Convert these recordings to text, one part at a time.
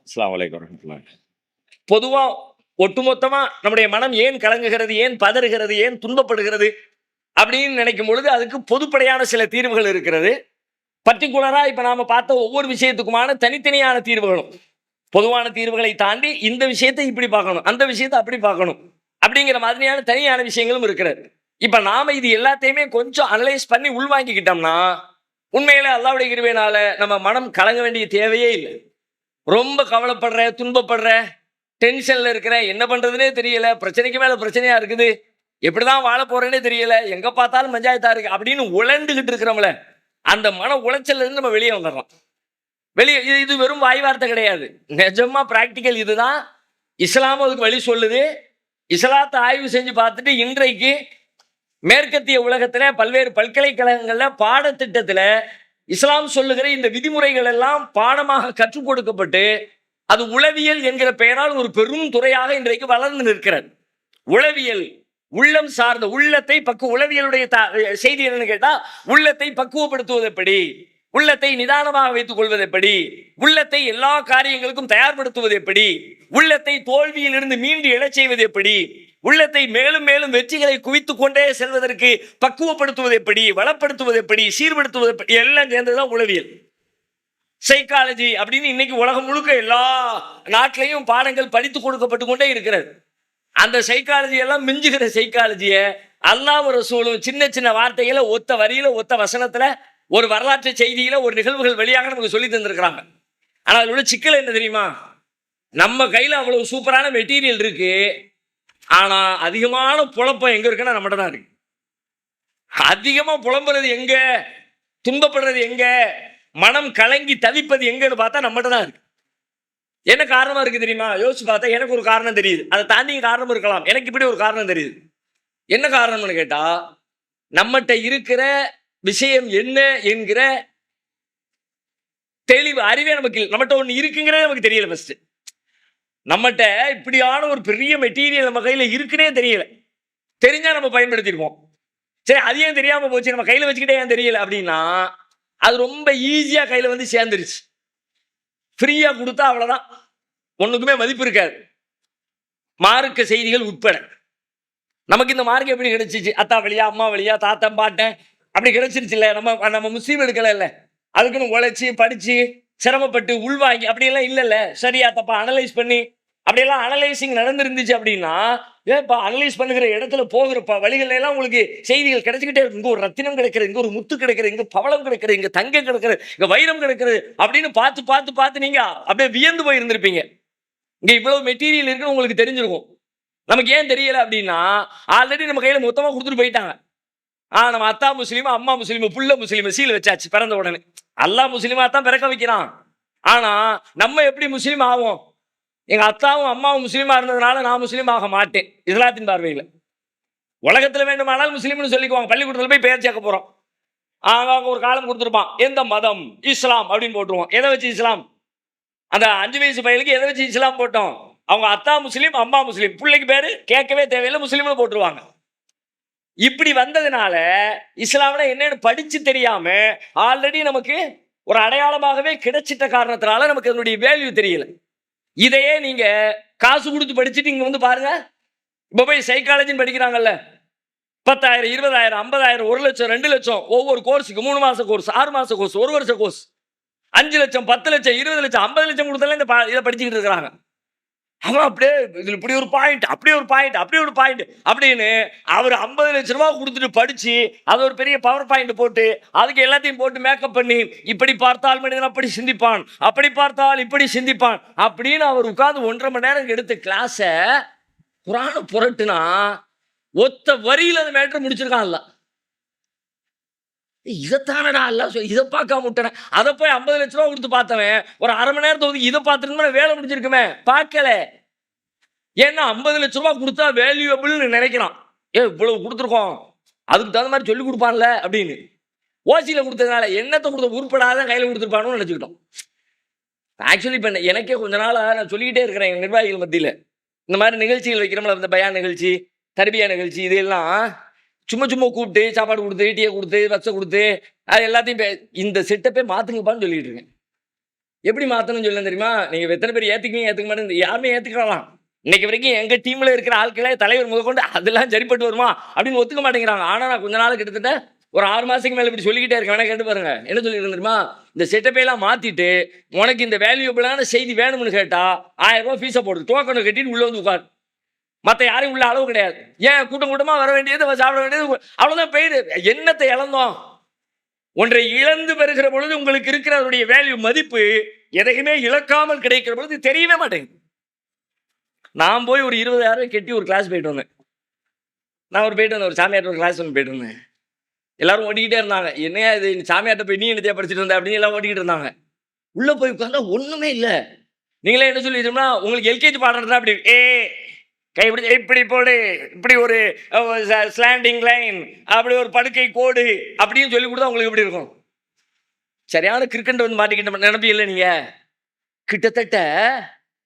அஸ்ஸலாமு அலைக்கும் வரஹ்மத்துல்லாஹி. பொதுவா ஒட்டுமொத்தமா நம்முடைய மனம் ஏன் கலங்குகிறது, ஏன் பதறுகிறது, ஏன் துன்பப்படுகிறது அப்படின்னு நினைக்கும் பொழுது அதுக்கு பொதுப்படையான சில தீர்வுகள் இருக்கிறது. பர்ட்டிகுலரா இப்ப நாம பார்த்த ஒவ்வொரு விஷயத்துக்குமான தனித்தனியான தீர்வுகளும், பொதுவான தீர்வுகளை தாண்டி இந்த விஷயத்தை இப்படி பார்க்கணும், அந்த விஷயத்தை அப்படி பார்க்கணும் அப்படிங்கிற மாதிரியான தனியான விஷயங்களும் இருக்கிறது. இப்ப நாம இது எல்லாத்தையுமே கொஞ்சம் அனலைஸ் பண்ணி உள்வாங்கிக்கிட்டோம்னா உண்மையில அல்லாஹ்வுடைய கிருபையினால நம்ம மனம் கலங்க வேண்டிய தேவையே இல்லை. ரொம்ப கவலைப்படுற, துன்பப்படுற, டென்ஷன்ல இருக்கிற, என்ன பண்றதுனே தெரியல, பிரச்சனைக்கு மேல பிரச்சனையா இருக்குது, எப்படிதான் வாழ போறேன்னே தெரியல, எங்க பார்த்தாலும் பஞ்சாயத்தா இருக்கு அப்படின்னு உழண்டுகிட்டு இருக்கிறோம்ல, அந்த மன உளைச்சல்ல இருந்து நம்ம வெளியே வந்துடலாம். வெளியே இது வெறும் வாய் வார்த்தை கிடையாது, நிஜமா பிராக்டிக்கல். இதுதான் இஸ்லாம் அதுக்கு வழி சொல்லுது. இஸ்லாத்தை ஆய்வு செஞ்சு பார்த்துட்டு இன்றைக்கு மேற்கத்திய உலகத்துல பல்வேறு பல்கலைக்கழகங்கள்ல பாடத்திட்டத்துல இஸ்லாம் சொல்லுகிற இந்த விதிமுறைகள் எல்லாம் பாடமாக கற்றுக் கொடுக்கப்பட்டு அது உளவியல் என்கிற பெயரால் ஒரு பெரும் துறையாக இன்றைக்கு வளர்ந்து நிற்கிறது. உளவியல், உள்ளம் சார்ந்த உள்ளத்தை உளவியலுடைய செய்தி என்னன்னு கேட்டா, உள்ளத்தை பக்குவப்படுத்துவது எப்படி, உள்ளத்தை நிதானமாக வைத்துக் கொள்வது எப்படி, உள்ளத்தை எல்லா காரியங்களுக்கும் தயார்படுத்துவது எப்படி, உள்ளத்தை தோல்வியில் இருந்து மீண்டு எழச் செய்வது எப்படி, உள்ளத்தை மேலும் மேலும் வெற்றிகளை குவித்துக் கொண்டே செல்வதற்கு பக்குவப்படுத்துவது எப்படி, வளப்படுத்துவது எப்படி, சீர்படுத்துவது எப்படி, எல்லாம் சேர்ந்ததுதான் உளவியல். சைக்காலஜி அப்படின்னு இன்னைக்கு உலகம் முழுக்க எல்லா நாட்டிலையும் பாடங்கள் படித்து கொடுக்கப்பட்டு கொண்டே இருக்கிறது. அந்த சைக்காலஜி எல்லாம் மிஞ்சுகிற சைக்காலஜியை அல்லாஹ் ரசூலும் சின்ன சின்ன வார்த்தைகளை ஒத்த வரியில ஒத்த வசனத்துல ஒரு வரலாற்று செய்தியில ஒரு நிகழ்வுகள் வழியாக நமக்கு சொல்லி தந்திருக்கிறாங்க. ஆனால் அதோட சிக்கல் என்ன தெரியுமா, நம்ம கையில அவ்வளவு சூப்பரான மெட்டீரியல் இருக்கு, ஆனா அதிகமான புலப்பம் எங்க இருக்குன்னா நம்மகிட்ட தான் இருக்கு. அதிகமா புலம்புறது எங்க, துன்பப்படுறது எங்க, மனம் கலங்கி தவிப்பது எங்கன்னு பார்த்தா நம்மகிட்ட தான் இருக்கு. என்ன காரணமா இருக்கு தெரியுமா? யோசிச்சு பார்த்தா எனக்கு ஒரு காரணம் தெரியுது, அதை தாண்டி காரணம் இருக்கலாம். எனக்கு இப்படி ஒரு காரணம் தெரியுது. என்ன காரணம்னு கேட்டா, நம்மகிட்ட இருக்கிற விஷயம் என்ன என்கிற தெளிவு அறிவே நமக்கு இல்லை. நம்மகிட்ட ஒண்ணு இருக்குங்கிறதே நமக்கு தெரியல. ஃபர்ஸ்ட் நம்மகிட்ட இப்படியான ஒரு பெரிய மெட்டீரியல் நம்ம கையில இருக்குன்னே தெரியல. தெரிஞ்சா நம்ம பயன்படுத்திருப்போம். சரி, அது ஏன் தெரியாம போச்சு, நம்ம கையில வச்சுக்கிட்டே ஏன் தெரியல அப்படின்னா, அது ரொம்ப ஈஸியா கையில வந்து சேர்ந்துருச்சு. ஃப்ரீயா கொடுத்தா அவ்வளவுதான், ஒண்ணுக்குமே மதிப்பு இருக்காது. மார்க்க செய்திகள் உட்பட நமக்கு இந்த மார்க்கம் எப்படி கிடைச்சிச்சு? அத்தா வழியா, அம்மா வழியா, தாத்தன் பாட்டன் அப்படி கிடைச்சிருச்சு இல்ல. நம்ம முஸ்லீம் எடுக்கல இல்ல, அதுக்குன்னு உழைச்சி படிச்சு சிரமப்பட்டு உள்வாங்கி அப்படியெல்லாம் இல்லைல்ல. சரியா தப்பா அனலைஸ் பண்ணி அப்படியெல்லாம் அனலைசிங் நடந்துருந்துச்சு அப்படின்னா, ஏப்பா அனலைஸ் பண்ணுகிற இடத்துல போகிற வழிகள் எல்லாம் உங்களுக்கு செய்திகள் கிடைச்சிக்கிட்டே இருக்கு. இங்க ஒரு ரத்தினம் கிடைக்கிறது, இங்க ஒரு முத்து கிடைக்கிறது, இங்க பவளம் கிடைக்கிறது, இங்க தங்கம் கிடைக்கிறது, இங்க வைரம் கிடைக்கிறது அப்படின்னு பார்த்து பார்த்து பார்த்து நீங்க அப்படியே வியந்து போய் இருந்திருப்பீங்க. இங்க இவ்வளவு மெட்டீரியல் இருக்குன்னு உங்களுக்கு தெரிஞ்சிருக்கும். நமக்கு ஏன் தெரியல அப்படின்னா, ஆல்ரெடி நம்ம கையில மொத்தமா கொடுத்துட்டு போயிட்டாங்க. நம்ம அத்தா முஸ்லீமா, அம்மா முஸ்லீமா, புள்ள முஸ்லீமா சீல் வச்சாச்சு பிறந்த உடனே. அல்லாஹ் முஸ்லீமா தான் பிறக்க வைக்கிறான். ஆனா நம்ம எப்படி முஸ்லீம் ஆகும்? எங்க அத்தாவும் அம்மாவும் முஸ்லீமா இருந்ததுனால நான் முஸ்லீம் ஆக மாட்டேன். இஸ்லாத்தின் பார்வையில் உலகத்துல வேண்டுமானால் முஸ்லீம்னு சொல்லிக்குவாங்க. பள்ளிக்கூடத்துல போய் பெயர் சேர்க்க போறோம், அவங்க ஒரு காலம் கொடுத்துருப்பான், எந்த மதம், இஸ்லாம் அப்படின்னு போட்டுருவோம். எதை வச்சு இஸ்லாம்? அந்த 5 வயசு பையனுக்கு எதை வச்சு இஸ்லாம் போட்டோம்? அவங்க அத்தா முஸ்லீம், அம்மா முஸ்லீம், பிள்ளைக்கு பேரு கேட்கவே தேவையில்லை, முஸ்லீம்னு போட்டுருவாங்க. இப்படி வந்ததுனால இஸ்லாம்னா என்னன்னு படிச்சு தெரியாம ஆல்ரெடி நமக்கு ஒரு அடையாளமாகவே கிடைச்சிட்ட காரணத்தினால நமக்கு அதனுடைய வேல்யூ தெரியல. இதையே நீங்க காசு கொடுத்து படிச்சுட்டு இங்க வந்து பாருங்க. இப்ப போய் சைக்காலஜின்னு படிக்கிறாங்கல்ல, 10,000, 20,000, 50,000, 1 லட்சம், 2 லட்சம் ஒவ்வொரு கோர்ஸுக்கு, 3 மாச கோர்ஸ், 6 மாச கோர்ஸ், 1 வருஷ கோர்ஸ், 5 லட்சம், 10 லட்சம், 20 லட்சம், 50 லட்சம் கொடுத்தாலும் இதை படிச்சுக்கிட்டு இருக்கிறாங்க. அவன் அப்படியே இதுல இப்படி ஒரு பாயிண்ட், அப்படியே ஒரு பாயிண்ட், அப்படியே ஒரு பாயிண்ட் அப்படின்னு அவர் 50 லட்சம் ரூபாய் கொடுத்துட்டு படிச்சு அது ஒரு பெரிய பவர் பாயிண்ட் போட்டு அதுக்கு எல்லாத்தையும் போட்டு மேக்கப் பண்ணி, இப்படி பார்த்தால் மனிதன் அப்படி சிந்திப்பான், அப்படி பார்த்தால் இப்படி சிந்திப்பான் அப்படின்னு அவர் உட்கார்ந்து 1.5 மணி நேரம் எடுத்த கிளாஸ குரான புரட்டுனா ஒத்த வரியில அந்த மேட்டர் முடிச்சிருக்கான்ல. இதைத்தானடா எல்லாம் இதை பார்க்காம விட்டேன். அதை போய் 50 லட்ச ரூபா கொடுத்து பார்த்தவன் ஒரு அரை மணி நேரத்தை ஒதுக்கி இதை பார்த்துருந்தா வேலை முடிஞ்சிருக்குமே, பார்க்கல. ஏன்னா 50 லட்ச ரூபா கொடுத்தா வேல்யூபிள்னு நினைக்கிறான். இவ்வளவு கொடுத்துருக்கோம், அதுக்கு தகுந்த மாதிரி சொல்லி கொடுப்பான்ல அப்படின்னு. ஓசியில கொடுத்ததுனால என்னத்தை கொடுத்த உருப்படாத கையில கொடுத்துருப்பானு நினைச்சுக்கிட்டோம். ஆக்சுவலி இப்போ எனக்கே கொஞ்ச நாளாக நான் சொல்லிக்கிட்டே இருக்கிறேன் எங்கள் நிர்வாகிகள் மத்தியில், இந்த மாதிரி நிகழ்ச்சிகள் வைக்கிறோம்ல, இந்த பயான் நிகழ்ச்சி, தர்பியா நிகழ்ச்சி, இதெல்லாம் சும்மா சும்மா கூப்பிட்டு சாப்பாடு கொடுத்து, டீயை கொடுத்து, வச்ச கொடுத்து, அது எல்லாத்தையும் இந்த செட்டப்பே மாற்றுங்கப்பான்னு சொல்லிட்டு இருக்கேன். எப்படி மாத்தணும்னு சொல்ல தெரியுமா? நீங்க எத்தனை பேர் ஏத்துக்குவீங்க, ஏத்துக்க மாட்டேங்க யாருமே ஏத்துக்கலாம். இன்னைக்கு வரைக்கும் எங்க டீம்ல இருக்கிற ஆட்களே தலைவர் முதற்கொண்டு அதெல்லாம் சரிப்பட்டு வருமா அப்படின்னு ஒத்துக்க மாட்டேங்கிறாங்க. ஆனா நான் கொஞ்ச நாள் கிட்டத்தட்ட ஒரு 6 மாசத்துக்கு மேல இப்படி சொல்லிக்கிட்டே இருக்கேன். வேணா கேட்டு பாருங்க. என்ன சொல்லிட்டு தெரியுமா? இந்த செட்டப்பை எல்லாம் மாத்திட்டு உனக்கு இந்த வேல்யூபிளான செய்தி வேணும்னு கேட்டா 1000 ரூபாய் ஃபீஸை போடு, டோக்கனை கட்டிட்டு உள்ள வந்து உட்கார். மற்ற யாரையும் உள்ள அளவு கிடையாது. ஏன் கூட்டம் கூட்டமா வர வேண்டியது, சாப்பிட வேண்டியது, அவ்வளவுதான் போயிடு. என்னத்தை இழந்தோம்? ஒன்றை இழந்து பெறுகிற பொழுது உங்களுக்கு இருக்கிற அதனுடைய வேல்யூ மதிப்பு எதையுமே இழக்காமல் கிடைக்கிற பொழுது தெரியவே மாட்டேங்குது. நான் போய் ஒரு 20,000 கட்டி ஒரு கிளாஸ் போயிட்டு வந்தேன். நான் போயிட்டு வந்தேன், ஒரு சாமியார்ட்ட ஒரு கிளாஸ் ஒன்று போயிட்டு இருந்தேன். எல்லாரும் ஓடிக்கிட்டே இருந்தாங்க. என்னையா இது சாமியார்ட்ட போய் நீ என்னத்தையா படிச்சுட்டு இருந்த அப்படின்னு எல்லாம் ஓடிக்கிட்டு இருந்தாங்க. உள்ள போய் உட்கார்ந்தா ஒண்ணுமே இல்லை. நீங்களே என்ன சொல்லிட்டோம்னா உங்களுக்கு எல்கேஜி பாடுறதா அப்படி கை இப்படி இப்படி போடு, இப்படி ஒரு ஸ்லாண்டிங் லைன், அப்படி ஒரு படுக்கை கோடு அப்படின்னு சொல்லி கொடுத்தா உங்களுக்கு எப்படி இருக்கும்? சரியான கிரிக்கெட் வந்து மாட்டிக்கிட்ட நினைப்பி இல்லை நீங்க. கிட்டத்தட்ட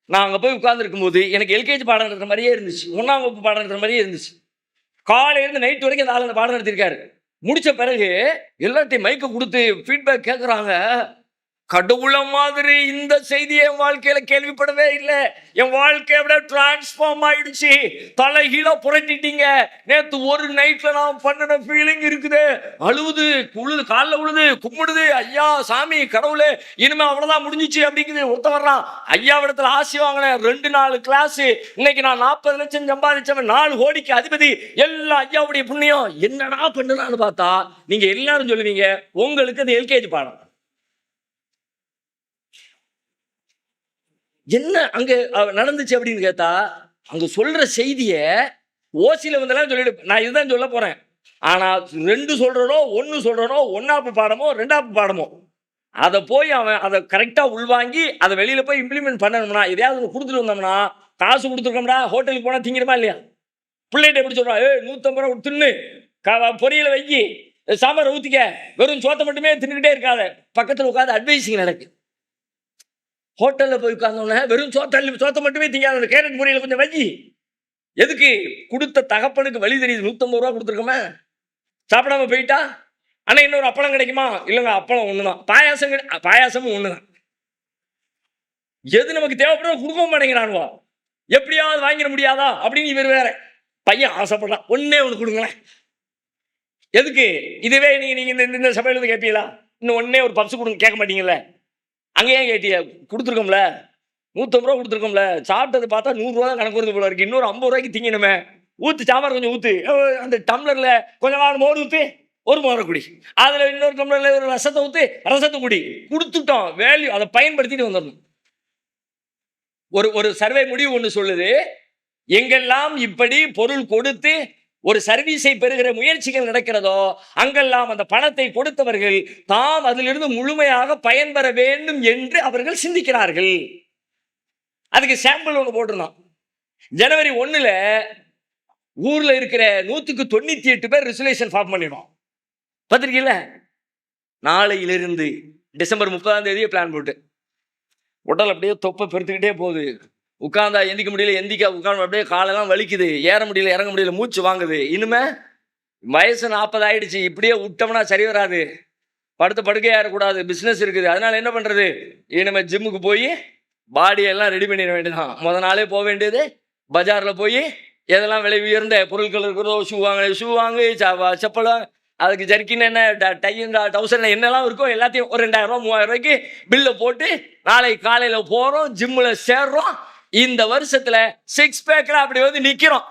நான் அங்கே போய் உட்கார்ந்துருக்கும் போது எனக்கு எல்கேஜி பாடம் நடத்துற மாதிரியே இருந்துச்சு, 1ஆம் வகுப்பு பாடம் நடத்துற மாதிரியே இருந்துச்சு. காலையிலேருந்து நைட் வரைக்கும் அந்த ஆள் அந்த பாடம் நடத்திருக்காரு. முடிச்ச பிறகு எல்லாத்தையும் மைக்க கொடுத்து ஃபீட்பேக் கேட்குறாங்க. கடவுள மாதிரி இந்த செய்தியை என் வாழ்க்கையில கேள்விப்படவே இல்லை. என் வாழ்க்கையை விட டிரான்ஸ்ஃபார்ம் ஆயிடுச்சு. தலைகீழ புரட்டிட்டீங்க. நேத்து ஒரு நைட்ல நான் பண்ணின ஃபீலிங் இருக்குது. அழுவுது, உழுது, காலில் உழுது, கும்பிடுது. ஐயா சாமி கடவுளே, இனிமே அவ்வளவுதான் முடிஞ்சிச்சு அப்படிங்குது. ஒருத்த வர்றான், ஐயாவிடத்துல ஆசி வாங்கினேன், 2 கிளாஸ், இன்னைக்கு நான் 40 லட்சம் சம்பாதிச்சவன், 4 கோடிக்கு அதிபதி, எல்லாம் ஐயாவுடைய புண்ணியம். என்னடா பண்ணுறான்னு பார்த்தா நீங்க எல்லாரும் சொல்லுவீங்க உங்களுக்கு அது எல்கேஜி பாடம். என்ன அங்க நடந்துச்சு அப்படின்னு கேட்டா, அங்க சொல்ற செய்திய ஓசில வந்தெல்லாம் சொல்லிடு. நான் இதுதான் சொல்ல போறேன். ஆனா 2 சொல்றனோ 1 சொல்றனோ, 1ஆப்பு பாடமோ 2ஆப்பு பாடமோ, அதை போய் அவன் அதை கரெக்டா உள்வாங்கி அதை வெளியில போய் இம்ப்ளிமெண்ட் பண்ணணும்னா, எதையாவது கொடுத்துட்டு வந்தோம்னா, காசு கொடுத்துருக்கோம்டா, ஹோட்டலுக்கு போனா திங்கிறமா இல்லையா? பிள்ளைகிட்ட எப்படி சொல்றான், 150 ரூபா தின்னு, பொரியலை வைக்கி, சாம்பார் ஊத்திக்க, வெறும் சோத்தை மட்டுமே தின்னுக்கிட்டே இருக்காத. பக்கத்தில் உட்காந்து அட்வைசிங் நடக்கு. ஹோட்டலில் போய் உட்கார்ந்தோன்னே வெறும் சோத்தை மட்டுமே திங்காத, கேரட் பொரியலை கொஞ்சம் வச்சு. எதுக்கு? கொடுத்த தகப்பனுக்கு வழி தெரியுது. 150 ரூபா கொடுத்துருக்கோமே, சாப்பிடாம போயிட்டா ஆனால் இன்னொரு அப்பளம் கிடைக்குமா? இல்லைங்க, அப்பளம் ஒன்று தான். பாயாசமும் ஒன்று தான். எது நமக்கு தேவைப்படும் கொடுக்கவும் மாட்டேங்கிறானுவா. எப்படியாவது வாங்கிட முடியாதா அப்படின்னு இவர் வேற. பையன் ஆசைப்படலாம், ஒன்னே ஒன்று கொடுங்களேன். எதுக்கு? இதுவே நீங்க இந்த சபையில இருந்து கேட்பீங்களா? இன்னும் ஒன்னே ஒரு பப்ஸ் கொடுங்க, கேட்க மாட்டீங்கல்ல. அங்கேயே கேட்டிய கொடுத்துருக்கோம்ல, 150 ரூபா கொடுத்துருக்கோம்ல, சாப்பிட்டது பார்த்தா 100 ரூபா தான் கணக்கு வருது போல இருக்கு. இன்னொரு 50 ரூபாய்க்கு திங்கணுமே. ஊத்து, சாம்பார் கொஞ்சம் ஊத்து, அந்த டம்ளர்ல கொஞ்சம் மோர் ஊத்து, ஒரு மோரை குடி, அதுல இன்னொரு டம்ளர்ல ஒரு ரசத்தை ஊத்து, ரசத்தை குடி. கொடுத்துட்டோம், வேல்யூ அதை பயன்படுத்திட்டு வந்துடணும். ஒரு சர்வே முடிவு ஒன்று சொல்லுது, எங்கெல்லாம் இப்படி பொருள் கொடுத்து ஒரு சர்வீஸை பெறுகிற முயற்சிகள் நடக்கிறதோ அங்கெல்லாம் அந்த பணத்தை கொடுத்தவர்கள் தாம் அதிலிருந்து முழுமையாக பயன்பெற வேண்டும் என்று அவர்கள் சிந்திக்கிறார்கள். அதுக்கு சாம்பிள் ஒன்று போட்டிருந்தோம். ஜனவரி 1 ஊர்ல இருக்கிற 198 பேர் ரிசல்யூஷன் ஃபார்ம் பண்ணிடும். பார்த்திருக்கீங்களா? நாளையிலிருந்து டிசம்பர் 30ஆம் தேதியே பிளான் போட்டு உடல் அப்படியே தொப்பை பெருத்துக்கிட்டே போகுது. உட்காந்தா எந்திக்க முடியல, உட்காந்து அப்படியே காலெல்லாம் வலிக்குது, ஏற முடியல, இறங்க முடியல, மூச்சு வாங்குது. இனிமே வயசு 40 ஆயிடுச்சு, இப்படியே விட்டோம்னா சரி வராது. படுக்கையா இருக்கக்கூடாது, பிஸ்னஸ் இருக்குது. அதனால என்ன பண்றது? இனிமே ஜிம்முக்கு போய் பாடியெல்லாம் ரெடி பண்ணிட வேண்டியதான். முத நாளே போக வேண்டியது, பஜார்ல போய் எதெல்லாம் விலை உயர்ந்த பொருட்கள் இருக்கிறதோ, ஷூ வாங்கு, செப்பல், அதுக்கு ஜர்க்கின் என்ன, டையுங்க, டவுசர் என்னெல்லாம் இருக்கோ எல்லாத்தையும் ஒரு 2000 ரூபா 3000 ரூபாய்க்கு பில்லை போட்டு நாளைக்கு காலையில போறோம், ஜிம்ல சேர்றோம். இந்த வருஷத்துல 6 பேக்ல அப்படி வந்து நிக்கிறோம்.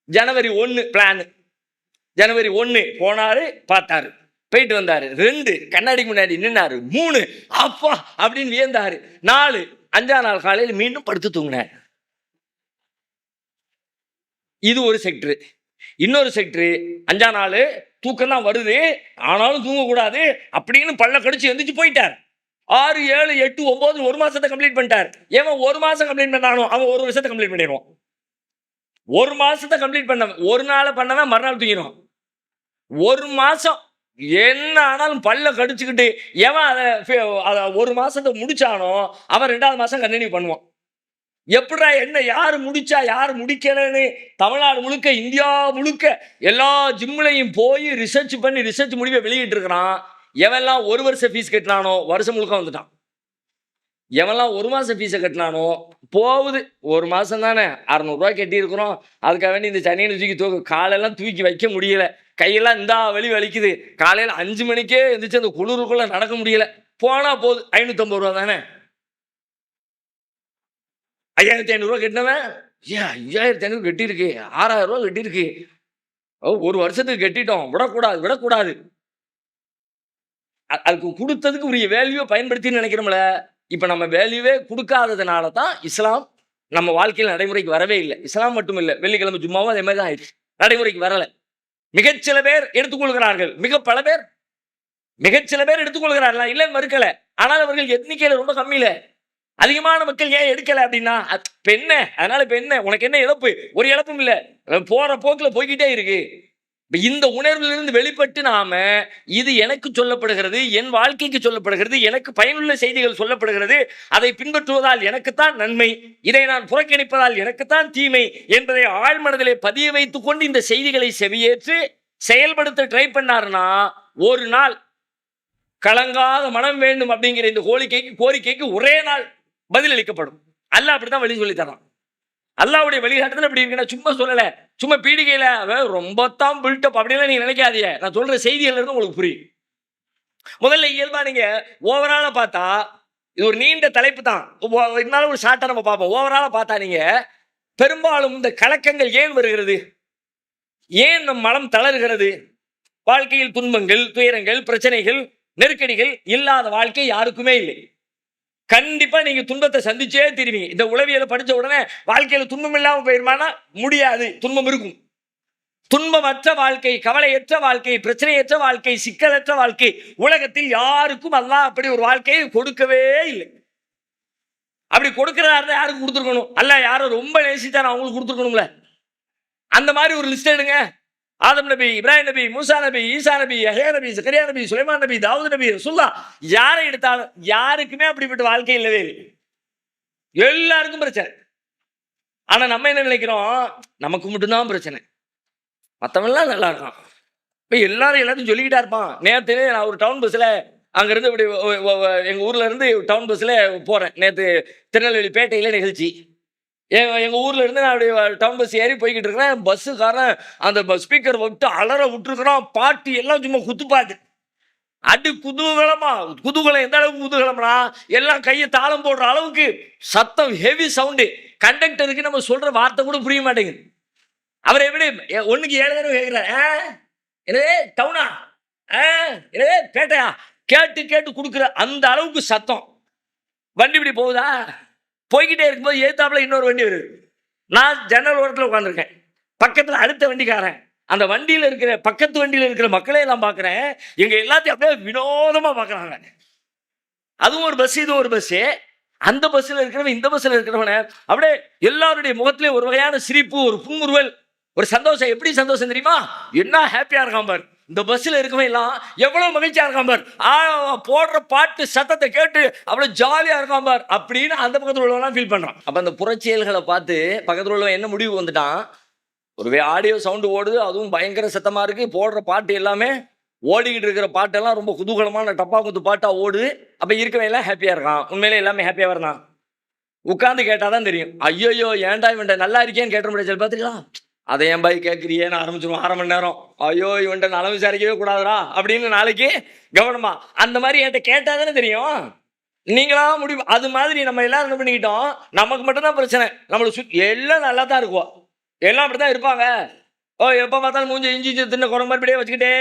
ஜனவரி 1 பிளான். ஜனவரி 1 போனாரு, பார்த்தாரு, போயிட்டு வந்தாரு. 2 கண்ணாடிக்கு முன்னாடி நின்னாரு. 3 அப்பா அப்படின்னு வியந்தாரு. 4 5ஆம் நாள் காலையில் மீண்டும் படுத்து தூங்கினார். இது ஒரு செக்டர். இன்னொரு செக்டர், 5ஆம் நாள் தூக்கம் தான் வருது, ஆனாலும் தூங்கக்கூடாது அப்படின்னு பல்ல கடிச்சு எந்திரிச்சு போயிட்டார். 6 7 8 9 1 மாசத்தை கம்ப்ளீட் பண்ணிட்டார். ஏன் 1 மாசம் கம்ப்ளீட் பண்ணானோ அவன் 1 வருஷத்தை கம்ப்ளீட் பண்ணிடுவான். 1 மாசத்தை கம்ப்ளீட் பண்ணவன் ஒரு நாளை பண்ணவன் மறுநாள் தூங்கிடுவான். 1 மாசம் என்ன ஆனாலும் பல்ல கடிச்சுக்கிட்டு எவன் அதை 1 மாசத்தை முடிச்சானோ அவன் 2ஆவது மாசம் கண்டினியூ பண்ணுவான். எப்படா என்ன யாரு முடிச்சா யாரு முடிக்கிறேன்னு தமிழ்நாடு முழுக்க, இந்தியா முழுக்க எல்லா ஜிம்லையும் போய் ரிசர்ச் பண்ணி ரிசர்ச் முடிவை வெளியிட்டு இருக்கிறான். எவெல்லாம் 1 வருஷம் ஃபீஸ் கட்டினானோ வருஷம் முழுக்க வந்துட்டான். எவன்லாம் 1 மாசம் ஃபீஸ கட்டினானோ போகுது. 1 மாசம் தானே ரூ. 600 கட்டியிருக்கிறோம். அதுக்காக வேண்டி இந்த சனியன தூக்கி காலெல்லாம் தூக்கி வைக்க முடியல. கையெல்லாம் இந்தா வலிக்குது. காலையில 5 மணிக்கே எந்திரிச்சு அந்த குளிருக்குள்ள நடக்க முடியல. போனா போகுது. ரூ. 550 தானே. ரூ. 5500 கட்டினவன், ஏன் ரூ. 5500 கட்டியிருக்கு. ரூ. 6000 கட்டியிருக்கு. ஒரு வருஷத்துக்கு கட்டிட்டோம். விடக்கூடாது. அதுக்கு குடுத்ததுக்கு உரிய வேல்யூவை பயன்படுத்தின்னு நினைக்கிறோம்ல. இப்ப நம்ம வேல்யூவே குடுக்காததுனால தான் இஸ்லாம் நம்ம வாழ்க்கையில நடைமுறைக்கு வரவே இல்ல. இஸ்லாம் மட்டும் இல்ல. வெள்ளிக்கிழமை ஜும்மாவும் அதே மாதிரி தான் ஆயிடுச்சு. நடைமுறைக்கு வரல. மிகச்சில பேர் எடுத்துக்கொள்கிறார்கள். மிகச்சில பேர் எடுத்துக்கொள்கிறார்கள். நான் இல்லைன்னு மறுக்கல. ஆனால் அவர்கள் எண்ணிக்கையில ரொம்ப கம்மியில. அதிகமான மக்கள் ஏன் எடுக்கல அப்படின்னா, இப்ப என்ன? அதனால இப்ப என்ன? உனக்கு என்ன இழப்பு? ஒரு இழப்பும் இல்ல. போற போக்குல போய்க்கிட்டே இருக்கு. இந்த உணர்விலிருந்து வெளிப்பட்டு நாம இது எனக்கு சொல்லப்படுகிறது, என் வாழ்க்கைக்கு சொல்லப்படுகிறது, எனக்கு பயனுள்ள செய்திகள் சொல்லப்படுகிறது, அதை பின்பற்றுவதால் எனக்குத்தான் நன்மை, இதை நான் புறக்கணிப்பதால் எனக்குத்தான் தீமை என்பதை ஆழ்மனதிலே பதிய வைத்துக் கொண்டு இந்த செய்திகளை செவியேற்று செயல்படுத்த ட்ரை பண்ணாருன்னா, ஒரு நாள் கலங்காத மனம் வேண்டும் அப்படிங்கிற இந்த கோரிக்கைக்கு ஒரே நாள் பதில் அளிக்கப்படும். அல்லாஹ் அப்படித்தான் வழி சொல்லி தரான். அல்லாஹ்வுடைய வழிகாட்டுதல் அப்படி இருக்குன்னா சும்மா சொல்லல, சும்மா பீடிகையில ரொம்ப தான் பில்டப் அப்படிலாம் நீங்க நினைக்காதீங்க. நான் சொல்ற செய்திகள் இருந்து உங்களுக்கு புரியும். முதல்ல இயல்பா நீங்க ஓவரால பார்த்தா இது ஒரு நீண்ட தலைப்பு தான். இருந்தாலும் ஒரு ஷார்ட்டா நம்ம பார்ப்போம். ஓவரால பார்த்தா நீங்க பெரும்பாலும் இந்த கலக்கங்கள் ஏன் வருகிறது, ஏன் நம் மனம் தளர்கிறது? வாழ்க்கையில் துன்பங்கள், துயரங்கள், பிரச்சனைகள், நெருக்கடிகள் இல்லாத வாழ்க்கை யாருக்குமே இல்லை. கண்டிப்பா நீங்க துன்பத்தை சந்திச்சே தீருவீங்க. இந்த உளவியலை படிச்ச உடனே வாழ்க்கையில துன்பம் இல்லாம போயிருமானா முடியாது. துன்பம் இருக்கும். துன்பமற்ற வாழ்க்கை, கவலையற்ற வாழ்க்கை, பிரச்சனையற்ற வாழ்க்கை, சிக்கலற்ற வாழ்க்கை உலகத்தில் யாருக்கும் அல்லாஹ் அப்படி ஒரு வாழ்க்கையை கொடுக்கவே இல்லை. அப்படி கொடுக்கிறாரு யாருக்கு கொடுத்துருக்கணும்? அல்லாஹ் யாரும் ரொம்ப நேசித்தார் அவங்களுக்கு கொடுத்துருக்கணும்ல. அந்த மாதிரி ஒரு லிஸ்ட் எடுங்க. ஆதம் நபி, இப்ராஹிம் நபி, மூசா நபி, ஈசா நபி, யஹ்யா நபி, ஜக்கரியா நபி, சுலைமான் நபி, தாவூத் நபி, ரசூலுல்லாஹ் யாரை எடுத்தாலும் யாருக்குமே அப்படிப்பட்ட வாழ்க்கை இல்லவே இல்லை. எல்லாருக்கும் பிரச்சனை. ஆனா நம்ம என்ன நினைக்கிறோம், நமக்கு மட்டும்தான் பிரச்சனை, மற்றவன்லாம் நல்லா இருக்கான். இப்போ எல்லாத்தையும் சொல்லிக்கிட்டா இருப்பான். நேற்று நான் ஒரு டவுன் பஸ்ஸில் அங்கேருந்து இப்படி எங்கள் ஊரில் இருந்து டவுன் பஸ்ஸில் போகிறேன். நேற்று திருநெல்வேலி பேட்டையில் நிகழ்ச்சி. எங்கள் ஊரில் இருந்து நான் அப்படி டவுன் பஸ் ஏறி போய்கிட்டு இருக்கிறேன். பஸ்ஸுக்காரன் அந்த ஸ்பீக்கர் விட்டு அலற விட்டுருக்குறான். பாட்டு எல்லாம் சும்மா குத்துப்பாட்டு. குதூகலம் எந்த அளவுக்கு குதூகலம்னா எல்லாம் கையை தாளம் போடுற அளவுக்கு சத்தம், ஹெவி சவுண்டு. கண்டக்டருக்கு நம்ம சொல்கிற வார்த்தை கூட புரிய மாட்டேங்குது. அவர் எப்படி 1க்கு 7 தடவை கேட்குறாரு. எனவே டவுனா, எனவே பேட்டையா, கேட்டு கொடுக்குற அந்த அளவுக்கு சத்தம். வண்டி இப்படி போகுதா, போய்கிட்டே இருக்கும்போது ஏத்தாப்புல இன்னொரு வண்டி வருது. நான் ஜன்னல் ஓரத்தில் உட்காந்துருக்கேன். பக்கத்தில் அடுத்த வண்டிக்காரன். அந்த வண்டியில் இருக்கிற பக்கத்து வண்டியில் இருக்கிற மக்களே எல்லாம் பார்க்குறேன். எங்க எல்லாத்தையும் அப்படியே வினோதமாக பார்க்குறாங்க. அதுவும் ஒரு பஸ், இது ஒரு பஸ்ஸு. அந்த பஸ்ஸில் இருக்கிறவன் இந்த பஸ்ஸில் இருக்கிறவன அப்படியே எல்லாருடைய முகத்திலே ஒரு வகையான சிரிப்பு, ஒரு புன்முறுவல், ஒரு சந்தோஷம். எப்படி சந்தோஷம் தெரியுமா? என்ன ஹாப்பியா இருக்கான் பார். இந்த பஸ்ஸில் இருக்கவன் எல்லாம் எவ்வளவு மகிழ்ச்சியா இருக்கான் பார். போடுற பாட்டு சத்தத்தை கேட்டு அவ்வளவு ஜாலியா இருக்கான் பார் அப்படின்னு அந்த பக்கத்தில் உள்ளவன் ஃபீல் பண்றான். அப்ப அந்த புறச்செயல்களை பார்த்து பக்கத்தில் உள்ளவன் என்ன முடிவு வந்துட்டான், ஒரு ஆடியோ சவுண்டு ஓடுது, அதுவும் பயங்கர சத்தமா இருக்கு, போடுற பாட்டு எல்லாமே ஓடிக்கிட்டு இருக்கிற பாட்டெல்லாம் ரொம்ப குதூகலமான டப்பா குத்து பாட்டா ஓடுது. அப்ப இருக்கவன் எல்லாம் ஹாப்பியா இருக்கான். உண்மையிலே எல்லாமே ஹாப்பியா வரலாம். உட்காந்து கேட்டாதான் தெரியும். ஐயோ ஏன்டா இவன்ட்ட நல்லா இருக்கேன்னு கேட்ட முடியாது. பார்த்துக்கலாம், அதை என் பாய் கேட்குறியேன்னு ஆரம்பிச்சிருவோம் 1/2 மணி நேரம். ஐயோ இவன்ட்ட நலம் விசாரிக்கவே கூடாதுரா அப்படின்னு நாளைக்கு கவனமா. அந்த மாதிரி என்கிட்ட கேட்டாதானே தெரியும். நீங்களா முடிவு. அது மாதிரி நம்ம எல்லாரும் என்ன பண்ணிக்கிட்டோம், நமக்கு மட்டும்தான் பிரச்சனை. நம்மளை எல்லாம் நல்லா தான் இருக்குவோம், எல்லாம் அப்படித்தான் இருப்பாங்க. எப்போ பார்த்தாலும் மூஞ்சி இஞ்சி தின்ன குறை மாதிரியே வச்சுக்கிட்டே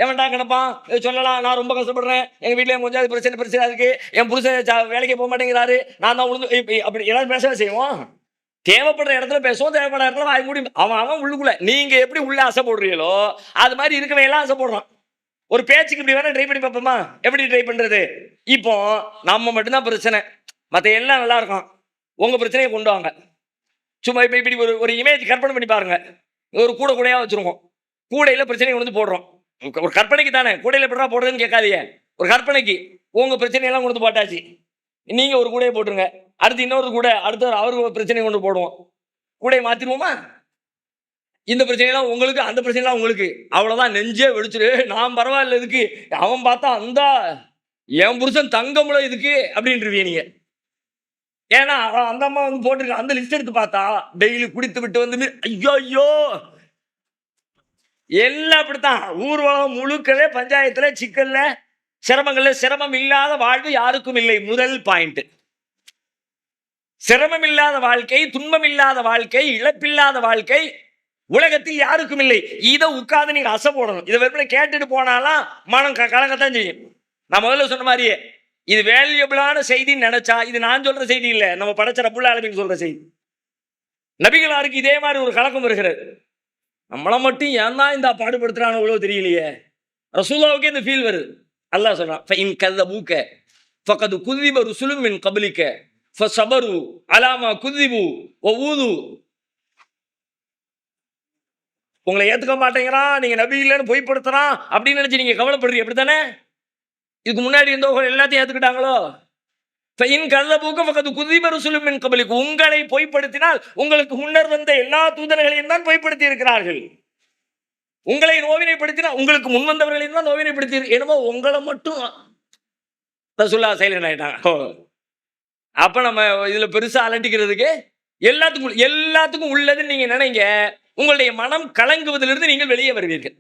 எவன்டா கிடப்பான் சொல்லலாம். நான் ரொம்ப கஷ்டப்படுறேன், எங்கள் வீட்டில் கொஞ்சம் அது பிரச்சனை இருக்கு, என் புருஷன் வேலைக்கு போக மாட்டேங்கிறாரு, நான் தான் உழுந்து அப்படி எல்லாரும் பேசவே செய்வோம். தேவைப்படுற இடத்துல பேசுவோம், தேவைப்படுற இடத்துல வாய் மூடி அவன் உள்ளுக்குள்ள. நீங்க எப்படி உள்ள ஆசைப்படுறீங்களோ அது மாதிரி இருக்கவே எல்லாம் ஆசைப்படுறான். ஒரு பேச்சுக்கு இப்படி வேணா ட்ரை பண்ணி பார்ப்போமா? எப்படி ட்ரை பண்றது? இப்போ நம்ம மட்டும்தான் பிரச்சனை, மற்ற எல்லாம் நல்லா இருக்கும். உங்க பிரச்சனையை கொண்டு வாங்க. சும்மா இப்போ இப்படி ஒரு இமேஜ் கற்பனை பண்ணி பாருங்க. ஒரு கூடையா வச்சிருக்கோம், கூடையில பிரச்சனையை கொண்டு வந்து போடுறோம். ஒரு கற்பனைக்கு தானே, கூடையில எப்படா போடுறதுன்னு கேட்காதீங்க. ஒரு கற்பனைக்கு உங்க பிரச்சனையெல்லாம் கொண்டு வந்து போட்டாச்சு. நீங்க ஒரு கூடையை போட்டுருங்க, அடுத்து இன்னொரு கூட, அடுத்த அவருக்கு பிரச்சனை கொண்டு போடுவோம். கூடையை மாத்திருவோமா? இந்த பிரச்சனைலாம் உங்களுக்கு, அந்த பிரச்சனைலாம் உங்களுக்கு. அவ்வளவுதான், நெஞ்சே வெடிச்சிரு. நான் பரவாயில்ல இதுக்கு, அவன் பார்த்தா அந்த என் புருஷன் தங்கமுல இதுக்கு அப்படின்ட்டுருவீங்க நீங்க. ஏன்னா அந்த அம்மா வந்து போட்டிருக்க அந்த லிஸ்ட் எடுத்து பார்த்தா டெய்லி குடித்து விட்டு வந்து ஐயோ ஐயோ எல்லாம் அப்படித்தான். ஊர்வலம் முழுக்கவே பஞ்சாயத்துல சிக்கல்ல சிரமங்கள்ல சிரமம் இல்லாத வாழ்வு யாருக்கும் இல்லை. முதல் பாயிண்ட். சிரமம் இல்லாத வாழ்க்கை, துன்பம் இல்லாத வாழ்க்கை, இழப்பில்லாத வாழ்க்கை உலகத்தில் யாருக்கும் இல்லை. இதை உட்கார்ந்து நீங்க அசை போடணும். இதை வெறுமனே கேட்டுட்டு போனாலும் மனம் கலங்கத்தான் செய்யும். நான் முதல்ல சொன்ன மாதிரியே இது வேல்யூபிளான செய்தின்னு நினைச்சா இது நான் சொல்ற செய்தி இல்ல, நம்ம படைச்ச ரப்புல் ஆலமீன் சொல்ற செய்தி. நபிகளாருக்கு இதே மாதிரி ஒரு கலக்கம் வருகிறது. நம்மளை மட்டும் ஏன் தான் இந்த பாடுபடுத்துறான்னு அவ்வளோ தெரியலையே. ரசூலுல்லாஹ்வுக்கே இந்த ஃபீல் வருது. அல்லாஹ் சொல்றான் ஃபஇன் கذبوك فقد كذب رسل من قبلك فصبروا على ما كذبوا وأوذوا. உங்களை ஏத்துக்க மாட்டேங்கிறான், நீங்க நபி இல்லைன்னு பொய்ப்படுத்துறான் அப்படின்னு நினைச்சு நீங்க கவலைப்படுறீங்க, அப்படித்தானே? இதுக்கு முன்னாடி இருந்தவங்க எல்லாத்தையும் ஏத்துக்கிட்டாங்களோ? ஃபஇன் கذبوك فقد كذب رسل من قبلك. உங்களை பொய்ப்படுத்தினால் உங்களுக்கு முன்னர் வந்த எல்லா தூதர்களையும் தான் பொய்ப்படுத்தி இருக்கிறார்கள். உங்களை நோவினைப்படுத்தினா உங்களுக்கு முன் வந்தவர்களையும் தான் நோவினைப்படுத்தி. என்னமோ உங்களை மட்டும் ரசூலுல்லாஹ் சைலண்ட் ஆயிட்டாங்க. அப்ப நம்ம இதுல பெருசா அலட்டிக்கிறதுக்கு எல்லாத்துக்கும் உள்ளதுன்னு நீங்க நினைங்க. உங்களுடைய மனம் கலங்குவதிலிருந்து நீங்கள் வெளியே வருவீர்கள்.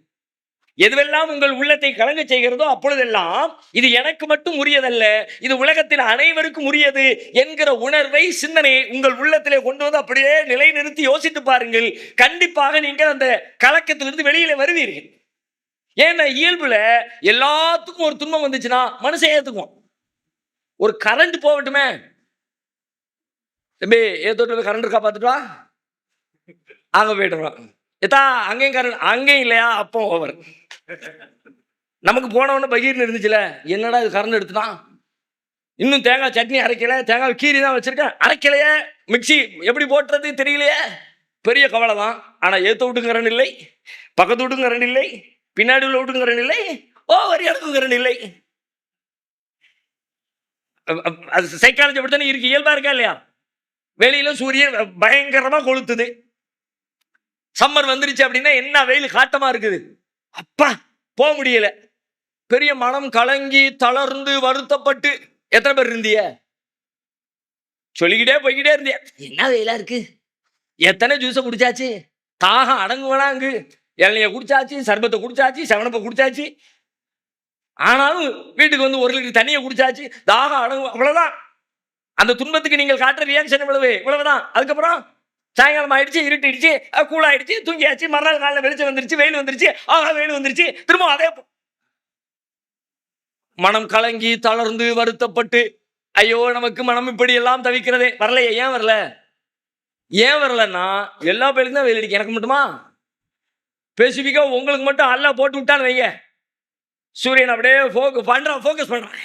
எதுவெல்லாம் உங்கள் உள்ளத்தை கலங்க செய்கிறதோ அப்பொழுதெல்லாம் இது எனக்கு மட்டும் உரியதல்ல, இது உலகத்தில் அனைவருக்கும் உரியது என்கிற உணர்வை, சிந்தனையை உங்கள் உள்ளத்திலே கொண்டு வந்து அப்படியே நிலைநிறுத்தி யோசித்து பாருங்கள். கண்டிப்பாக நீங்கள் அந்த கலக்கத்திலிருந்து வெளியில வருவீர்கள். ஏன்னா இயல்புல எல்லாத்துக்கும் ஒரு துன்பம் வந்துச்சுன்னா மனுஷன் ஏத்துக்குவோம். ஒரு கரண்ட் போகட்டுமே, தம்பி ஏத்தோட்டு கரண்ட் இருக்கா பார்த்துட்டா அங்க போயிட்டுருவான். எதா அங்கேயும் கரண்ட், அங்கேயும் இல்லையா அப்போ ஓவர். நமக்கு போனவொன்னு பகீர்னு இருந்துச்சுல, என்னடா இது கரண்ட் எடுத்துட்டான், இன்னும் தேங்காய் சட்னி அரைக்கல, தேங்காய் கீரி தான் வச்சிருக்கேன் அரைக்கலையே, மிக்சி எப்படி போட்டுறது தெரியலையே, பெரிய கவலை தான். ஆனா ஏத்த வீட்டுக்கும் கரண்ட் இல்லை, பக்கத்து வீட்டுக்கும் கரண்ட் இல்லை, பின்னாடி உள்ள வீட்டுக்கும் கரண்ட் இல்லை, ஓவர் இடத்துக்கும் கரண்ட் இல்லை. அது சைக்காலஜி அப்படித்தானே இருக்கு, இயல்பா இருக்கா இல்லையா? வெளியில சூரியன் பயங்கரமா கொளுத்துது, சம்மர் வந்துருச்சு அப்படின்னா என்ன வெயில் காட்டமா இருக்குது, அப்பா போக முடியல, பெரிய மனம் கலங்கி தளர்ந்து வருத்தப்பட்டு எத்தனை பேர் இருந்திய? சொல்லிக்கிட்டே போய்கிட்டே இருந்திய. என்ன வெயிலா இருக்கு, எத்தனை ஜூஸை குடிச்சாச்சு, தாகம் அடங்குவனாங்கு, இளநிய குடிச்சாச்சு, சர்பத்தை குடிச்சாச்சு, செவனப்பை குடிச்சாச்சு, ஆனாலும் வீட்டுக்கு வந்து 1 லிட்டர் தண்ணியை குடிச்சாச்சு, தாகம் அடங்கு, அவ்வளவுதான். அந்த துன்பத்துக்கு நீங்கள் காட்டுற ரியாக்ஷன் இவ்வளவுதான். அதுக்கப்புறம் சாயங்காலம் ஆயிடுச்சு, இருட்டிடுச்சு, கூலாயிடுச்சு, தூங்கியாச்சு, மறுநாள் காலையில் வெளிச்சம் வந்துருச்சு, வெயில் வந்துருச்சு, வெயில் வந்துருச்சு, திரும்ப அதே மனம் கலங்கி தளர்ந்து வருத்தப்பட்டு ஐயோ நமக்கு மனம் இப்படி எல்லாம் தவிக்கிறதே. வரலையே, ஏன் வரல? ஏன் வரலன்னா எல்லா பேருக்கும் தான் வெயில் அடிக்கும், எனக்கு மட்டுமா? ஸ்பெசிஃபிக்கா உங்களுக்கு மட்டும் அல்லாஹ் போட்டு விட்டான்னு வைங்க, சூரியன் அப்படியே ஃபோக்கஸ் பண்றான்,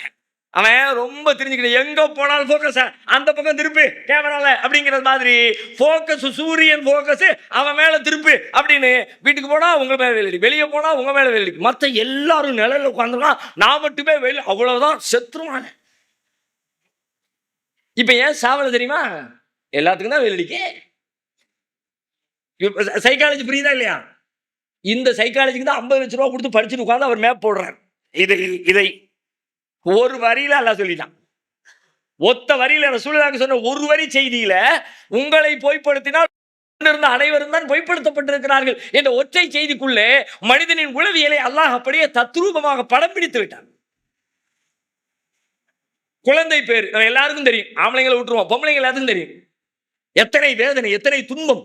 அவன் ரொம்ப தெரிஞ்சுக்கிட்டு எங்க போனாலும் ஃபோக்கஸ் அந்த பக்கம் திருப்பு கேமரால அப்படிங்கிறது மாதிரி ஃபோக்கஸ், சூரியன் ஃபோக்கஸ் அவன் மேல திருப்பு அப்படின்னு. வீட்டுக்கு போனா உங்க மேல வெயில் அடிக்கும், வெளியே போனா உங்க மேல வெயில் அடிக்கும், மற்ற எல்லாரும் நிழல்ல உட்காந்துருக்கான், நான் மட்டுமே வெயில், அவ்வளவுதான் செத்துருவான். இப்ப ஏன் சாவல தெரியுமா? எல்லாத்துக்கும் தான் வெயில் அடிக்க. சைக்காலஜி புரியுதா இல்லையா? இந்த சைக்காலஜிக்கு தான் 50 லட்சம் ரூபா கொடுத்து படிச்சுட்டு உட்காந்து அவர் மேப் போடுறார். இதை ஒரு வரியில அல்லாஹ் சொல்லிட்டான். ஒத்த வரியில ரசூலுல்லாஹ் சொன்ன ஒரு வரி செய்தியில உங்களை பொய்ப்படுத்தினால் இருந்த அனைவரும் தான் பொய்ப்படுத்தப்பட்டிருக்கிறார்கள் என்ற ஒற்றை செய்திக்குள்ளே மனிதனின் உளவியலை அல்லாஹ் அப்படியே தத்ரூபமாக படம் பிடித்து விட்டான். குழந்தை பேர் நம்ம எல்லாருக்கும் தெரியும், ஆம்பளைங்களை விட்டுருவோம், பொம்பளைங்க எல்லாத்துக்கும் தெரியும். எத்தனை வேதனை, எத்தனை துன்பம்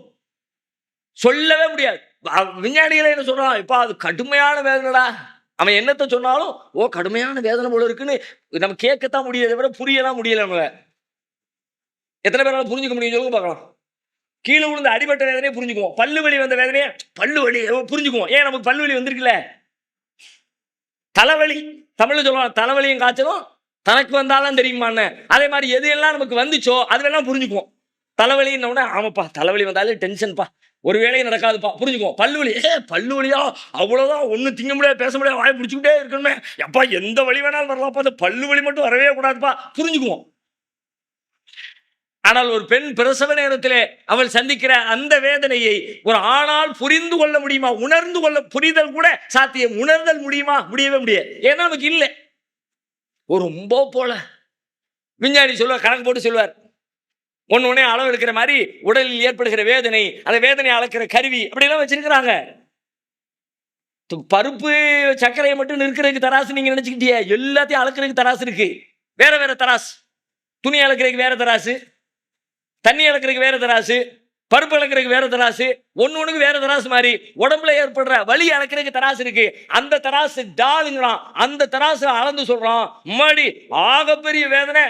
சொல்லவே முடியாது. விஞ்ஞானிகளை என்ன சொல்றான், இப்ப அது கடுமையான வேதனைடா, அவன் என்னத்தை சொன்னாலும் கடுமையான வேதனை போல இருக்குன்னு நம்ம கேட்கத்தான் முடியதை விட புரியலாம் முடியல. நம்ம எத்தனை பேரால புரிஞ்சுக்க முடியும் சொல்லுங்க பார்க்கலாம். கீழே விழுந்த அடிபட்ட வேதனையே புரிஞ்சுக்குவோம், பல்லு வலி வந்த வேதனையே பல்லு வலி புரிஞ்சுக்குவோம். ஏன் நமக்கு பல்லு வலி வந்திருக்குல்ல. தலைவலி தமிழ்ல சொல்லுவாங்க, தலைவலியும் காய்ச்சலும் தனக்கு வந்தாலும் தெரியுமான்னு. அதே மாதிரி எது எல்லாம் நமக்கு வந்துச்சோ அதுவெல்லாம் புரிஞ்சுக்குவோம். தலைவலின்னு ஆமாப்பா தலைவலி வந்தாலே டென்ஷன்ப்பா, ஒரு வேலையும் நடக்காதுப்பா, புரிஞ்சுக்குவோம். பல்லுவலி பல்லு வலியா அவ்வளவுதான், ஒன்னும் திங்க முடியாது, பேச முடியாது, வாய் பிடிச்சிக்கிட்டே இருக்கணுமே, எப்பா எந்த வழி வேணாலும் வரலாம்ப்பா, அந்த பல்லு வலி மட்டும் வரவே கூடாதுப்பா, புரிஞ்சுக்குவோம். ஆனால் ஒரு பெண் பிரசவ நேரத்திலே அவள் சந்திக்கிற அந்த வேதனையை ஒரு ஆணால் புரிந்து கொள்ள முடியுமா? உணர்ந்து கொள்ள புரிதல் கூட சாத்தியம், உணர்தல் முடியுமா? முடியவே முடியாது. ஏன்னா நமக்கு இல்லை. ஒரு ரொம்ப போல விஞ்ஞானி சொல்லுவார், கணக்கு போட்டு சொல்லுவார், ஒன்னே அளவு எடுக்கிற மாதிரி உடலில் ஏற்படுகிற வேதனை, அந்த வேதனை அளக்கிற கருவி அப்படிலாம் வச்சிருக்கிறாங்க. பருப்பு சர்க்கரையை மட்டும் நிற்கிறதுக்கு தராசு நீங்க நினைச்சுக்கிட்டிய, எல்லாத்தையும் அளக்கிறதுக்கு தராசு இருக்கு. வேற வேற தராசு. துணி அளக்கிறதுக்கு வேற தராசு, தண்ணி அளக்கிறதுக்கு வேற தராசு, பருப்பு அளக்கிறதுக்கு வேற தராசு, ஒண்ணுக்கு வேற தராசு மாதிரி உடம்புல ஏற்படுற வலி அளக்கிறதுக்கு தராசு இருக்கு. அந்த தராசு டாலுங்கிறான். அந்த தராசு அளந்து சொல்றான், முன்னாடி ஆகப்பெரிய வேதனை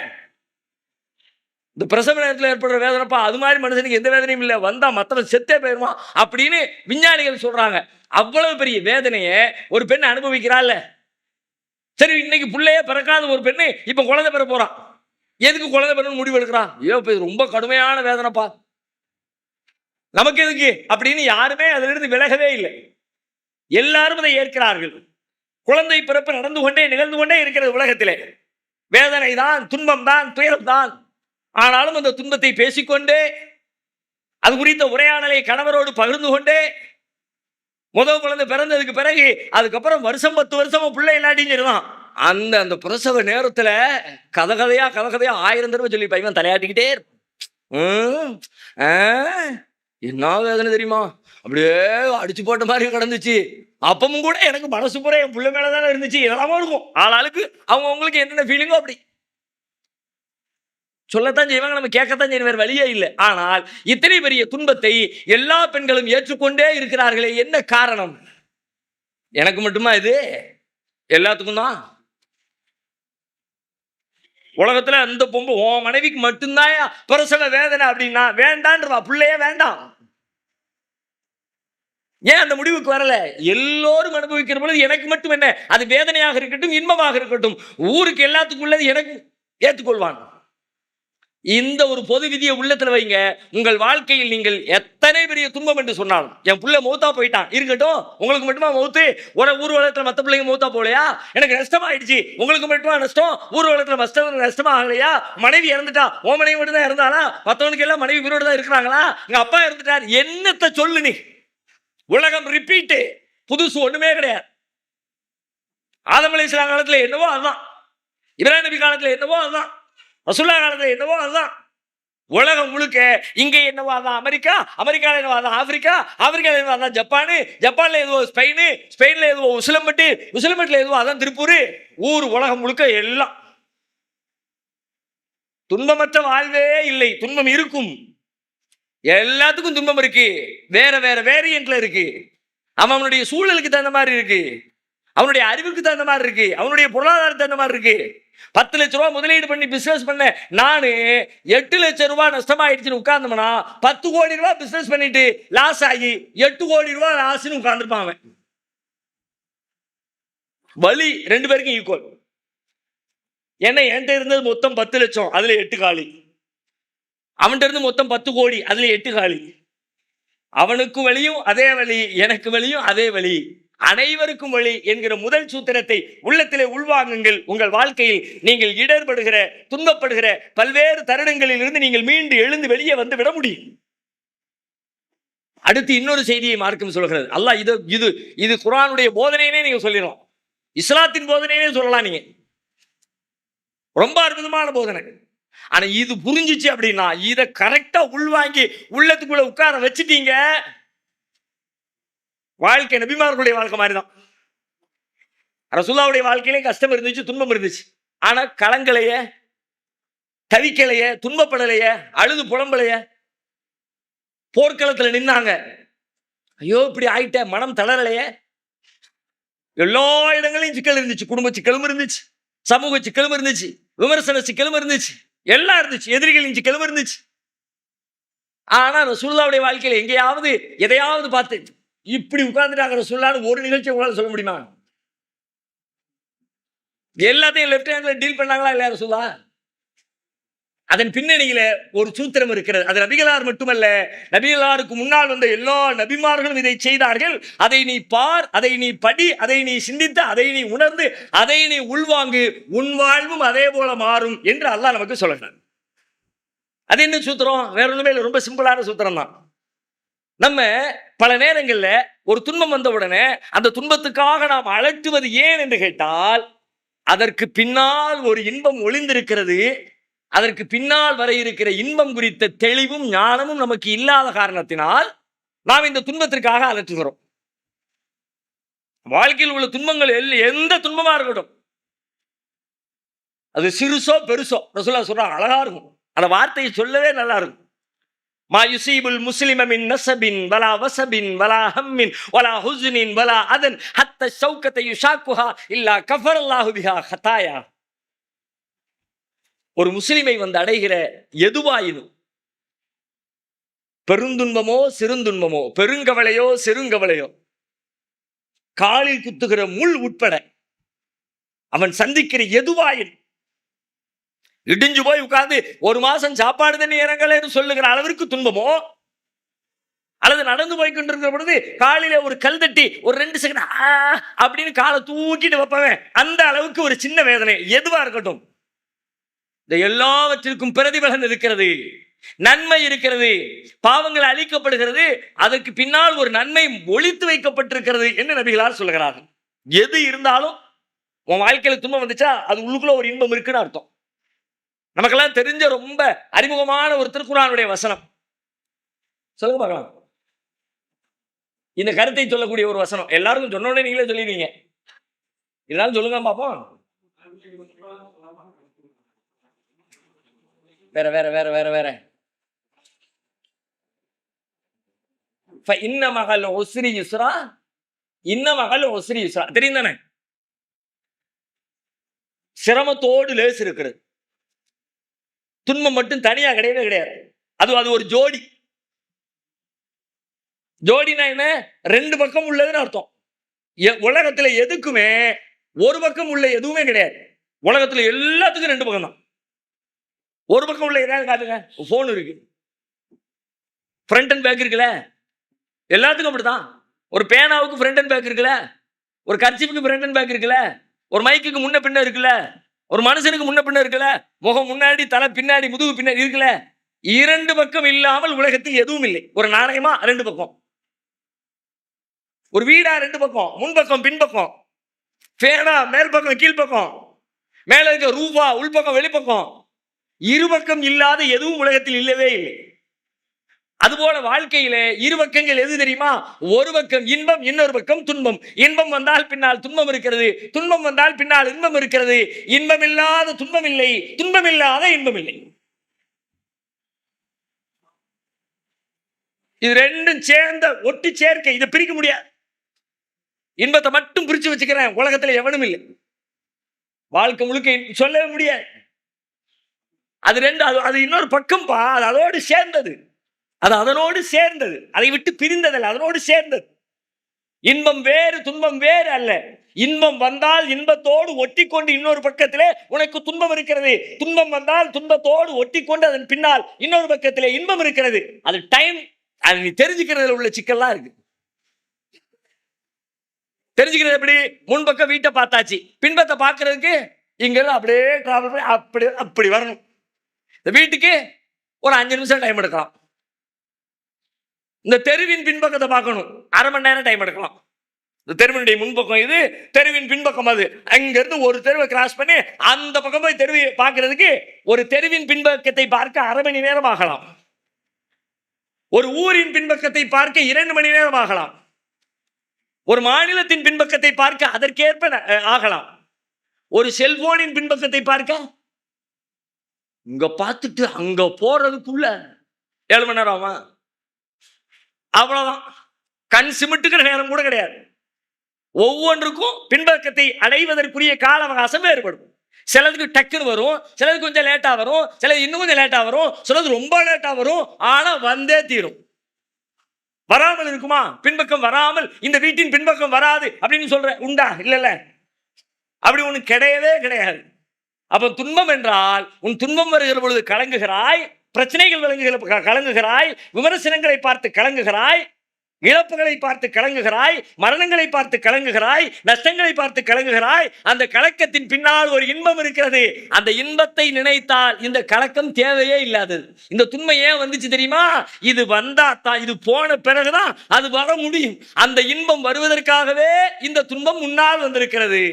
இந்த பிரசவ நேரத்தில் ஏற்படுற வேதனைப்பா, அது மாதிரி மனுஷனுக்கு எந்த வேதனையும் இல்லை, வந்தா மத்தவன் செத்தே போயிருவான் அப்படின்னு விஞ்ஞானிகள் சொல்றாங்க. அவ்வளவு பெரிய வேதனையை ஒரு பெண் அனுபவிக்கிறாள். சரி, இன்னைக்கு பிள்ளையே பிறக்காத ஒரு பெண்ணு இப்ப குழந்தை பெற போறான். எதுக்கு குழந்தை பெறணும் முடிவு எடுக்கிறான்? ரொம்ப கடுமையான வேதனைப்பா, நமக்கு எதுக்கு அப்படின்னு யாருமே அதிலிருந்து விலகவே இல்லை. எல்லாரும் அதை ஏற்கிறார்கள். குழந்தை பிறப்பு நடந்து கொண்டே நிகழ்ந்து கொண்டே இருக்கிறது உலகத்திலே. வேதனை தான், துன்பம் தான், துயரம் தான். ஆனாலும் அந்த துன்பத்தை பேசிக்கொண்டே, அது குறித்த உரையாடலை கணவரோடு பகிர்ந்து கொண்டே, முதல் குழந்தை பிறந்ததுக்கு பிறகு அதுக்கப்புறம் வருஷம் 10 வருஷமும் பிள்ளை இல்லாட்டியும் சரிதான், அந்த பிரசவ நேரத்துல கதகதையா 1000 தடவை சொல்லி பையன் தலையாட்டிக்கிட்டே என்ன வேதனை தெரியுமா, அப்படியே அடிச்சு போட்ட மாதிரி கிடந்துச்சு. அப்பவும் கூட எனக்கு மனசு பூரா என் பிள்ளை மேலதானே இருந்துச்சு. இதெல்லாம இருக்கும். ஆளாளுக்கு அவங்களுக்கு என்னென்ன ஃபீலிங்கோ அப்படி சொல்லத்தான் செய்வாங்க, நம்ம கேட்கத்தான் செய்ய, வேற வழியே இல்லை. ஆனால் இத்தனை பெரிய துன்பத்தை எல்லா பெண்களும் ஏற்றுக்கொண்டே இருக்கிறார்களே, என்ன காரணம்? எனக்கு மட்டுமா இது? எல்லாத்துக்கும் தான். உலகத்துல அந்த பொம்பு உன் மனைவிக்கு மட்டும்தான் பிரசவ வேதனை அப்படின்னா வேண்டான்றவா, பிள்ளையே வேண்டாம். ஏன் அந்த முடிவுக்கு வரல? எல்லோரும் அனுபவிக்கிற பொழுது எனக்கு மட்டும் என்ன, அது வேதனையாக இருக்கட்டும் இன்பமாக இருக்கட்டும், ஊருக்கு எல்லாத்துக்குள்ளது எனக்கு ஏற்றுக்கொள்வான். இந்த ஒரு பொது விதியை உள்ளத்துல வைங்க. உங்கள் வாழ்க்கையில் நீங்கள் எத்தனை பெரிய துன்பம் என்று சொன்னாலும், என் பிள்ளை மௌத்தா போயிட்டான் இருக்கட்டும், உங்களுக்கு மட்டுமா மௌத்து? ஒரு ஊர் உலகத்துல மற்ற பிள்ளைங்க மௌத்தா போலையா? எனக்கு நஷ்டமாயிடுச்சு, உங்களுக்கு மட்டுமா நஷ்டம்? ஊர் உலகத்துல நஷ்டமா ஆகலையா? மனைவி இறந்துட்டா, ஓ மனைவி மட்டும் தான் இறந்தானா? மற்றவனுக்கு எல்லாம் மனைவி உயிரோடு தான் இருக்கிறாங்களா? எங்க அப்பா இறந்துட்டார், என்னத்தை சொல்லு நீ? உலகம் ரிப்பீட்டு, புதுசு ஒண்ணுமே கிடையாது. ஆதம் அலைஹிஸ்ஸலாம் காலத்துல என்னவோ அதுதான், இப்ராஹிம் நபி காலத்துல என்னவோ அதுதான், ரசூலுல்லாஹ் காலத்துல என்னவோ அதுதான். உலகம் முழுக்க இங்க என்னவோ அதான் அமெரிக்கா, அமெரிக்கால என்னவோ அதான் ஆப்பிரிக்கா, ஆப்பிரிக்கால என்னவோ அதான் ஜப்பானு, ஜப்பான்ல எதுவோ ஸ்பெயின், ஸ்பெயின்ல எதுவோ உசிலம்பட்டு, உசிலம்பட்டுல எதுவோ அதான் திருப்பூர். ஊர் உலகம் முழுக்க எல்லாம் துன்பமற்ற வாழ்வே இல்லை. துன்பம் இருக்கும், எல்லாத்துக்கும் துன்பம் இருக்கு. வேற வேற வேரியன்ட்ல இருக்கு. அவனுடைய சூழலுக்கு தகுந்த மாதிரி இருக்கு, அவனுடைய அறிவுக்கு தகுந்த மாதிரி இருக்கு, அவனுடைய பொருளாதாரத்துக்கு தகுந்த மாதிரி இருக்கு. 10 லட்ச ரூபாய் முதலீடு பண்ணி பிசினஸ் பண்ண நானு 8 லட்சம் ரூபாய் நஷ்டமாயிடுச்சுன்னு உட்கார்ந்தோம்னா 10 கோடி ரூபாய் பிசினஸ் பண்ணிட்டு லாஸ் ஆகி 8 கோடி ரூபாய் லாஸ்ன்னு உட்கார்ந்துருப்பான். வலி 2 பேருக்கும் ஈக்குவல். ஏன்னா என்கிட்ட இருந்தது மொத்தம் 10 லட்சம், அதுல 8 காலி. அவன்கிட்ட இருந்து மொத்தம் 10 கோடி, அதுல 8 காலி. அவனுக்கு வழியும் அதே வழி, எனக்கு வழியும் அதே வழி, அனைவருக்கும் வழி என்கிற முதல் சூத்திரத்தை உள்ளத்திலே உள்வாங்குங்கள். உங்கள் வாழ்க்கையில் நீங்கள் இடர்படுகிற துன்பப்படுகிற பல்வேறு தருணங்களில் இருந்து நீங்கள் மீண்டு எழுந்து வெளியே வந்து விட முடியும். அடுத்து இன்னொரு செய்தியை மார்க்கம் சொல்கிறது. அல்லாஹ் இது குர்ஆனுடைய போதனையே நீங்க சொல்லிடலாம், இஸ்லாத்தின் போதனையே சொல்லலாம். நீங்க ரொம்ப அற்புதமான போதனை. ஆனா இது புரிஞ்சிச்சு அப்படின்னா இதை கரெக்டா உள்வாங்கி உள்ளத்துக்குள்ள உட்கார வச்சுட்டீங்க, வாழ்க்கை நபிமார்களுடைய வாழ்க்கை மாதிரிதான். ரசூலுல்லாஹ்வுடைய வாழ்க்கையிலே கஷ்டம் இருந்துச்சு, துன்பம் இருந்துச்சு. ஆனா கலங்களைய, தவிக்கலைய, துன்பப்படலைய, அழுது புலம்பலைய, போர்க்களத்துல நின்னாங்க. ஐயோ இப்படி ஆயிட்ட, மனம் தளரலைய. எல்லா இடங்களையும் சிக்கல் இருந்துச்சு, குடும்ப சிக்கலும் இருந்துச்சு, சமூக சிக்கலும் இருந்துச்சு, விமர்சன சிக்கலும் இருந்துச்சு, எல்லாம் இருந்துச்சு, எதிரிகளின் சிக்கலும் இருந்துச்சு. ஆனா ரசூலுல்லாஹ்வுடைய வாழ்க்கையில எங்கேயாவது எதையாவது பார்த்து இப்படி உட்கார்ந்துட்டாங்க ரசூலுல்லாஹ்னு ஒரு நிகழ்ச்சி உங்களால சொல்ல முடியுமா? எல்லாத்தையும் லெஃப்ட் ஹேண்ட்ல டீல் பண்ணாங்களா இல்லையா ரசூலுல்லாஹ்? அதன் பின்னணியில ஒரு சூத்திரம் இருக்கிறது. அது நபிகளார் மட்டுமல்ல, நபிகளாருக்கு முன்னால் வந்த எல்லா நபிமார்களும் இதை செய்தார்கள். அதை நீ பார், அதை நீ படி, அதை நீ சிந்தித்து, அதை நீ உணர்ந்து, அதை நீ உள்வாங்கு, உன் வாழ்வும் அதே போல மாறும் என்று அல்லாஹ் நமக்கு சொல்லுகிறார். அது என்ன சூத்திரம்? வேற ஒண்ணுமே இல்லை, ரொம்ப சிம்பிளான சூத்திரம் தான். நம்ம பல நேரங்கள்ல ஒரு துன்பம் வந்த உடனே அந்த துன்பத்துக்காக நாம் அலட்டுவது ஏன் என்று கேட்டால், அதற்கு பின்னால் ஒரு இன்பம் ஒளிந்திருக்கிறது, அதற்கு பின்னால் வர இருக்கிற இன்பம் குறித்த தெளிவும் ஞானமும் நமக்கு இல்லாத காரணத்தினால் நாம் இந்த துன்பத்திற்காக அலற்றுகிறோம். வாழ்க்கையில் உள்ள துன்பங்கள் எந்த துன்பமா இருக்கட்டும், அது சிறுசோ பெருசோ, ரசூலுல்லாஹ் சொல்றாங்க, அழகா இருக்கும். அந்த வார்த்தையை சொல்லவே நல்லா இருக்கும். மா யுஸீபுல் முஸ்லிம மின் நஸபின் வலா வஸபின் வலா ஹம்மின் வலா ஹுஸ்னின் வலா அதன் ஹத்தா ஷௌகத யுஷாக்குஹா இல்லா கஃபரல்லாஹு பிஹா ஹதாயா. ஒரு முஸ்லிமை வந்து அடைகிற எதுவாயினும், பெருந்துன்பமோ சிறுந்துன்பமோ, பெருங்கவலையோ சிறுங்கவலையோ, காலில் குத்துகிற முள் உட்பட அவன் சந்திக்கிற எதுவாயினும், இடிஞ்சு போய் உட்கார்ந்து ஒரு மாசம் சாப்பாடு தண்ணி இறங்கலன்னு சொல்லுகிற அளவிற்கு துன்பமோ, அல்லது நடந்து போய் கொண்டிருக்கிற பொழுது காலில ஒரு கல் தட்டி ஒரு 2 செகண்ட் அப்படின்னு காலை தூக்கிட்டு வைப்பவன், அந்த அளவுக்கு ஒரு சின்ன வேதனை எதுவா இருக்கட்டும், இந்த எல்லாவற்றிற்கும் பிரதிபலன் இருக்கிறது, நன்மை இருக்கிறது, பாவங்கள் அழிக்கப்படுகிறது, அதற்கு பின்னால் ஒரு நன்மை ஒளித்து வைக்கப்பட்டிருக்கிறது என்று நபிகளார் சொல்லுகிறார்கள். எது இருந்தாலும் உன் வாழ்க்கையில துன்பம் வந்துச்சா அது உள்ளுக்குள்ள ஒரு இன்பம் இருக்குன்னு அர்த்தம். நமக்கெல்லாம் தெரிஞ்ச ரொம்ப அறிமுகமான ஒரு திருக்குர்ஆனுடைய வசனம் சொல்லுங்க பார்க்கலாம். இந்த கருத்தை சொல்லக்கூடிய ஒரு வசனம் எல்லாருக்கும் சொன்ன உடனே நீங்களே சொல்லிடுவீங்க, இதனால சொல்லுங்க பாப்போம். வேற வேற வேற வேற வேற இன்ன மகள் உஸ்ரி யுஸ்ரா, இன்ன மகள் உஸ்ரி யுஸ்ரா தெரியும் தானே? சிரமத்தோடு லேசு இருக்கிறது, துன்பம் மட்டும் தனியா கிடையவே கிடையாது. அது ஒரு ஜோடி. ஜோடினா என்ன? 2 பக்கம் உள்ளதுன்னு அர்த்தம். உலகத்துல எதுக்குமே ஒரு பக்கம் உள்ள எதுவுமே கிடையாது. உலகத்துல எல்லாத்துக்கும் 2 பக்கம் தான். ஒரு பக்கம் உள்ள ஏதாவது காட்டுங்க. போன் இருக்கு, ஃப்ரண்ட் அண்ட் பேக் இருக்குல்ல, எல்லாத்துக்கும் அப்படிதான். ஒரு பேனாவுக்கு ஃப்ரண்ட் அண்ட் பேக் இருக்குல்ல, ஒரு கர்ச்சீஃபுக்கு ஃப்ரண்ட் அண்ட் பேக் இருக்குல்ல, ஒரு மைக்குக்கு முன்ன பின்ன இருக்குல்ல, ஒரு மனுஷனுக்கு முன்ன பின்ன இருக்குல்ல, முகம் முன்னாடி தலை பின்னாடி முதுகு பின்னாடி இருக்குல்ல. 2 பக்கம் இல்லாமல் உலகத்தில் எதுவும் இல்லை. ஒரு நாணயமா 2 பக்கம், ஒரு வீடா 2 பக்கம், முன்பக்கம் பின்பக்கம், பேனா மேல் பக்கம் கீழ்பக்கம், மேல இருக்க ரூபா உள்பக்கம் வெளிப்பக்கம், இருபக்கம் இல்லாத எதுவும் உலகத்தில் இல்லவே இல்லை. அதுபோல வாழ்க்கையில 2 பக்கங்கள் எது தெரியுமா? ஒரு பக்கம் இன்பம், இன்னொரு பக்கம் துன்பம். இன்பம் வந்தால் பின்னால் துன்பம் இருக்கிறது, துன்பம் வந்தால் பின்னால் இன்பம் இருக்கிறது. இன்பம் இல்லாத துன்பம் இல்லை, துன்பம் இல்லாத இன்பம் இல்லை. இது 2ம் சேர்ந்த ஒட்டி சேர்க்கை, இதை பிரிக்க முடியாது. இன்பத்தை மட்டும் பிரிச்சு வச்சுக்கிறேன் உலகத்துல எவனும் இல்லை, வாழ்க்கை முழுக்க சொல்லவே முடியாது. அது 2, அது இன்னொரு பக்கம் பா, அது அதோடு சேர்ந்தது, அது அதனோடு சேர்ந்தது, அதை விட்டு பிரிந்ததல்ல, அதனோடு சேர்ந்தது. இன்பம் வேறு துன்பம் வேறு அல்ல. இன்பம் வந்தால் இன்பத்தோடு ஒட்டி கொண்டு இன்னொரு பக்கத்திலே உனக்கு துன்பம் இருக்கிறது, துன்பம் வந்தால் துன்பத்தோடு ஒட்டி கொண்டு அதன் பின்னால் இன்னொரு பக்கத்திலே இன்பம் இருக்கிறது. அது டைம், அது நீ தெரிஞ்சுக்கிறதுல உள்ள சிக்கல்லாம் இருக்கு. தெரிஞ்சுக்கிறது எப்படி? முன்பக்கம் வீட்டை பார்த்தாச்சு, பின்பத்தை பார்க்கறதுக்கு இங்கிருந்து அப்படியே டிராவல் பண்ணி அப்படி வரணும். இந்த வீட்டுக்கு ஒரு 5 நிமிஷம் டைம் எடுக்கலாம். இந்த தெருவின் பின்பக்கத்தை பார்க்கணும், அரை மணி நேரம் டைம் எடுக்கலாம். இந்த தெருவினுடைய முன்பக்கம் இது, தெருவின் பின்பக்கம் அது. அங்கிருந்து ஒரு தெருவை கிராஸ் பண்ணி அந்த பக்கம் போய் தெருவை பார்க்கறதுக்கு ஒரு தெருவின் பின்பக்கத்தை பார்க்க 1/2 மணி நேரம் ஆகலாம். ஒரு ஊரின் பின்பக்கத்தை பார்க்க 2 மணி நேரம் ஆகலாம். ஒரு மாநிலத்தின் பின்பக்கத்தை பார்க்க அதற்கேற்ப ஆகலாம். ஒரு செல்போனின் பின்பக்கத்தை பார்க்க இங்க பார்த்துட்டு அங்க போறதுக்குள்ள 7 மணி நேரம் ஆமா, அவ்வளவுதான். கண் சிமிட்டுக்கிற நேரம் கூட கிடையாது. ஒவ்வொன்றுக்கும் பின்பக்கத்தை அடைவதற்குரிய கால அவகாசம் வேறுபடும். சிலதுக்கு டக்குன்னு வரும், சிலது கொஞ்சம் லேட்டா வரும், சிலது இன்னும் கொஞ்சம் லேட்டா வரும், சிலது ரொம்ப லேட்டா வரும். ஆனா வந்தே தீரும். வராமல் இருக்குமா? பின்பக்கம் வராமல் இந்த வீட்டின் பின்பக்கம் வராது அப்படின்னு சொல்ற உண்டா? இல்ல, அப்படி ஒண்ணு கிடையவே கிடையாது. அப்ப துன்பம் என்றால் உன் துன்பம் வருகிற பொழுது கலங்குகிறாய், பிரச்சனைகள் கலங்குகிறாய், விமர்சனங்களை பார்த்து கலங்குகிறாய், இழப்புகளை பார்த்து கலங்குகிறாய், மரணங்களை பார்த்து கலங்குகிறாய், நஷ்டங்களை பார்த்து கலங்குகிறாய். அந்த கலக்கத்தின் பின்னால் ஒரு இன்பம் இருக்கிறது. அந்த இன்பத்தை நினைத்தால் இந்த கலக்கம் தேவையே இல்லாதது. இந்த துன்பம் ஏன் வந்துச்சு தெரியுமா? இது வந்தாத்தான், இது போன பிறகுதான் அது வர முடியும். அந்த இன்பம் வருவதற்காகவே இந்த துன்பம் முன்னால் வந்திருக்கிறது.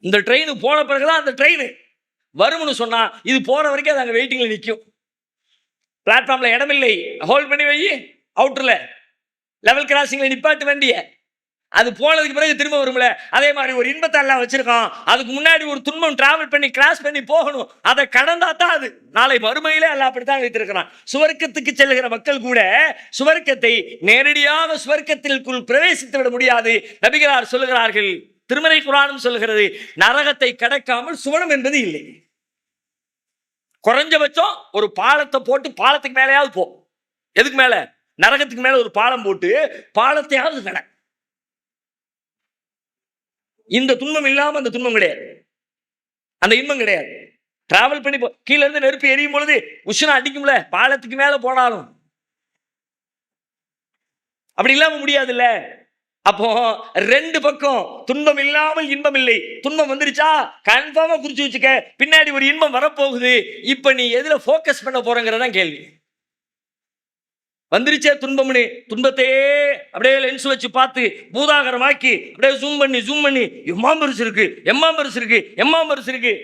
இந்த ட்ரெயின் போன பிறகுதான் அந்த ட்ரெயின் வரும்னு சொன்னா இது போற வரைக்கும் அது அங்க வெயிட்டிங்ல நிற்கும். பிளாட்ஃபார்ம்ல இடமில்லை, ஹோல்ட் பண்ணி வை, அவுட்டர்ல லெவல் கிராசிங்ல நிப்பாட்டு வண்டிய. அது போனதுக்கு பிறகு திரும்ப வரும்ல. அதே மாதிரி ஒரு இன்பத்தை எல்லாம் வச்சிருக்கான், அதுக்கு முன்னாடி ஒரு துன்பம் டிராவல் பண்ணி கிராஸ் பண்ணி போகணும். அதை கடந்தா தான் அது நாளை மறுமையிலே எல்லாம் அப்படித்தான் வைத்திருக்கிறான். சுவர்க்கத்துக்கு செல்லுகிற மக்கள் கூட சுவர்க்கத்தை நேரடியாக சுவர்க்கத்திற்குள் பிரவேசித்து விட முடியாது. நபிகளார் சொல்லுகிறார்கள், திருமறை குர்ஆனும் சொல்லுகிறது, நரகத்தை கடக்காமல் சுவனம் என்பது இல்லை. குறைஞ்சபட்சம் ஒரு பாலத்தை போட்டு பாலத்துக்கு மேலேயாவது போ. எதுக்கு மேல? நரகத்துக்கு மேல ஒரு பாலம் போட்டு பாலத்தையாவது கட. இந்த துன்பம் இல்லாம அந்த துன்பம் கிடையாது, அந்த இன்பம் கிடையாது. டிராவல் பண்ணி கீழே இருந்து நெருப்பு எரியும் பொழுது உஷ்ணம் அடிக்கும்ல, பாலத்துக்கு மேல போனாலும் அப்படி இல்லாம முடியாதுல்ல. அப்போ ரெண்டு பக்கம் துன்பம் இல்லாமல் இன்பம் இல்லை. துன்பம் வந்துருச்சா கன்ஃபார்மா குறிச்சு வச்சுக்க, பின்னாடி ஒரு இன்பம் வரப்போகுது. இப்ப நீ எதுல போக்கஸ் பண்ண போறங்கிறதான் கேள்வி. வந்துருச்சே துன்பம்னு துன்பத்தையே அப்படியே லென்ஸ் வச்சு பார்த்து பூதாகரமாக்கி அப்படியே ஜூம் பண்ணி எம்மாம் பெருசு இருக்கு,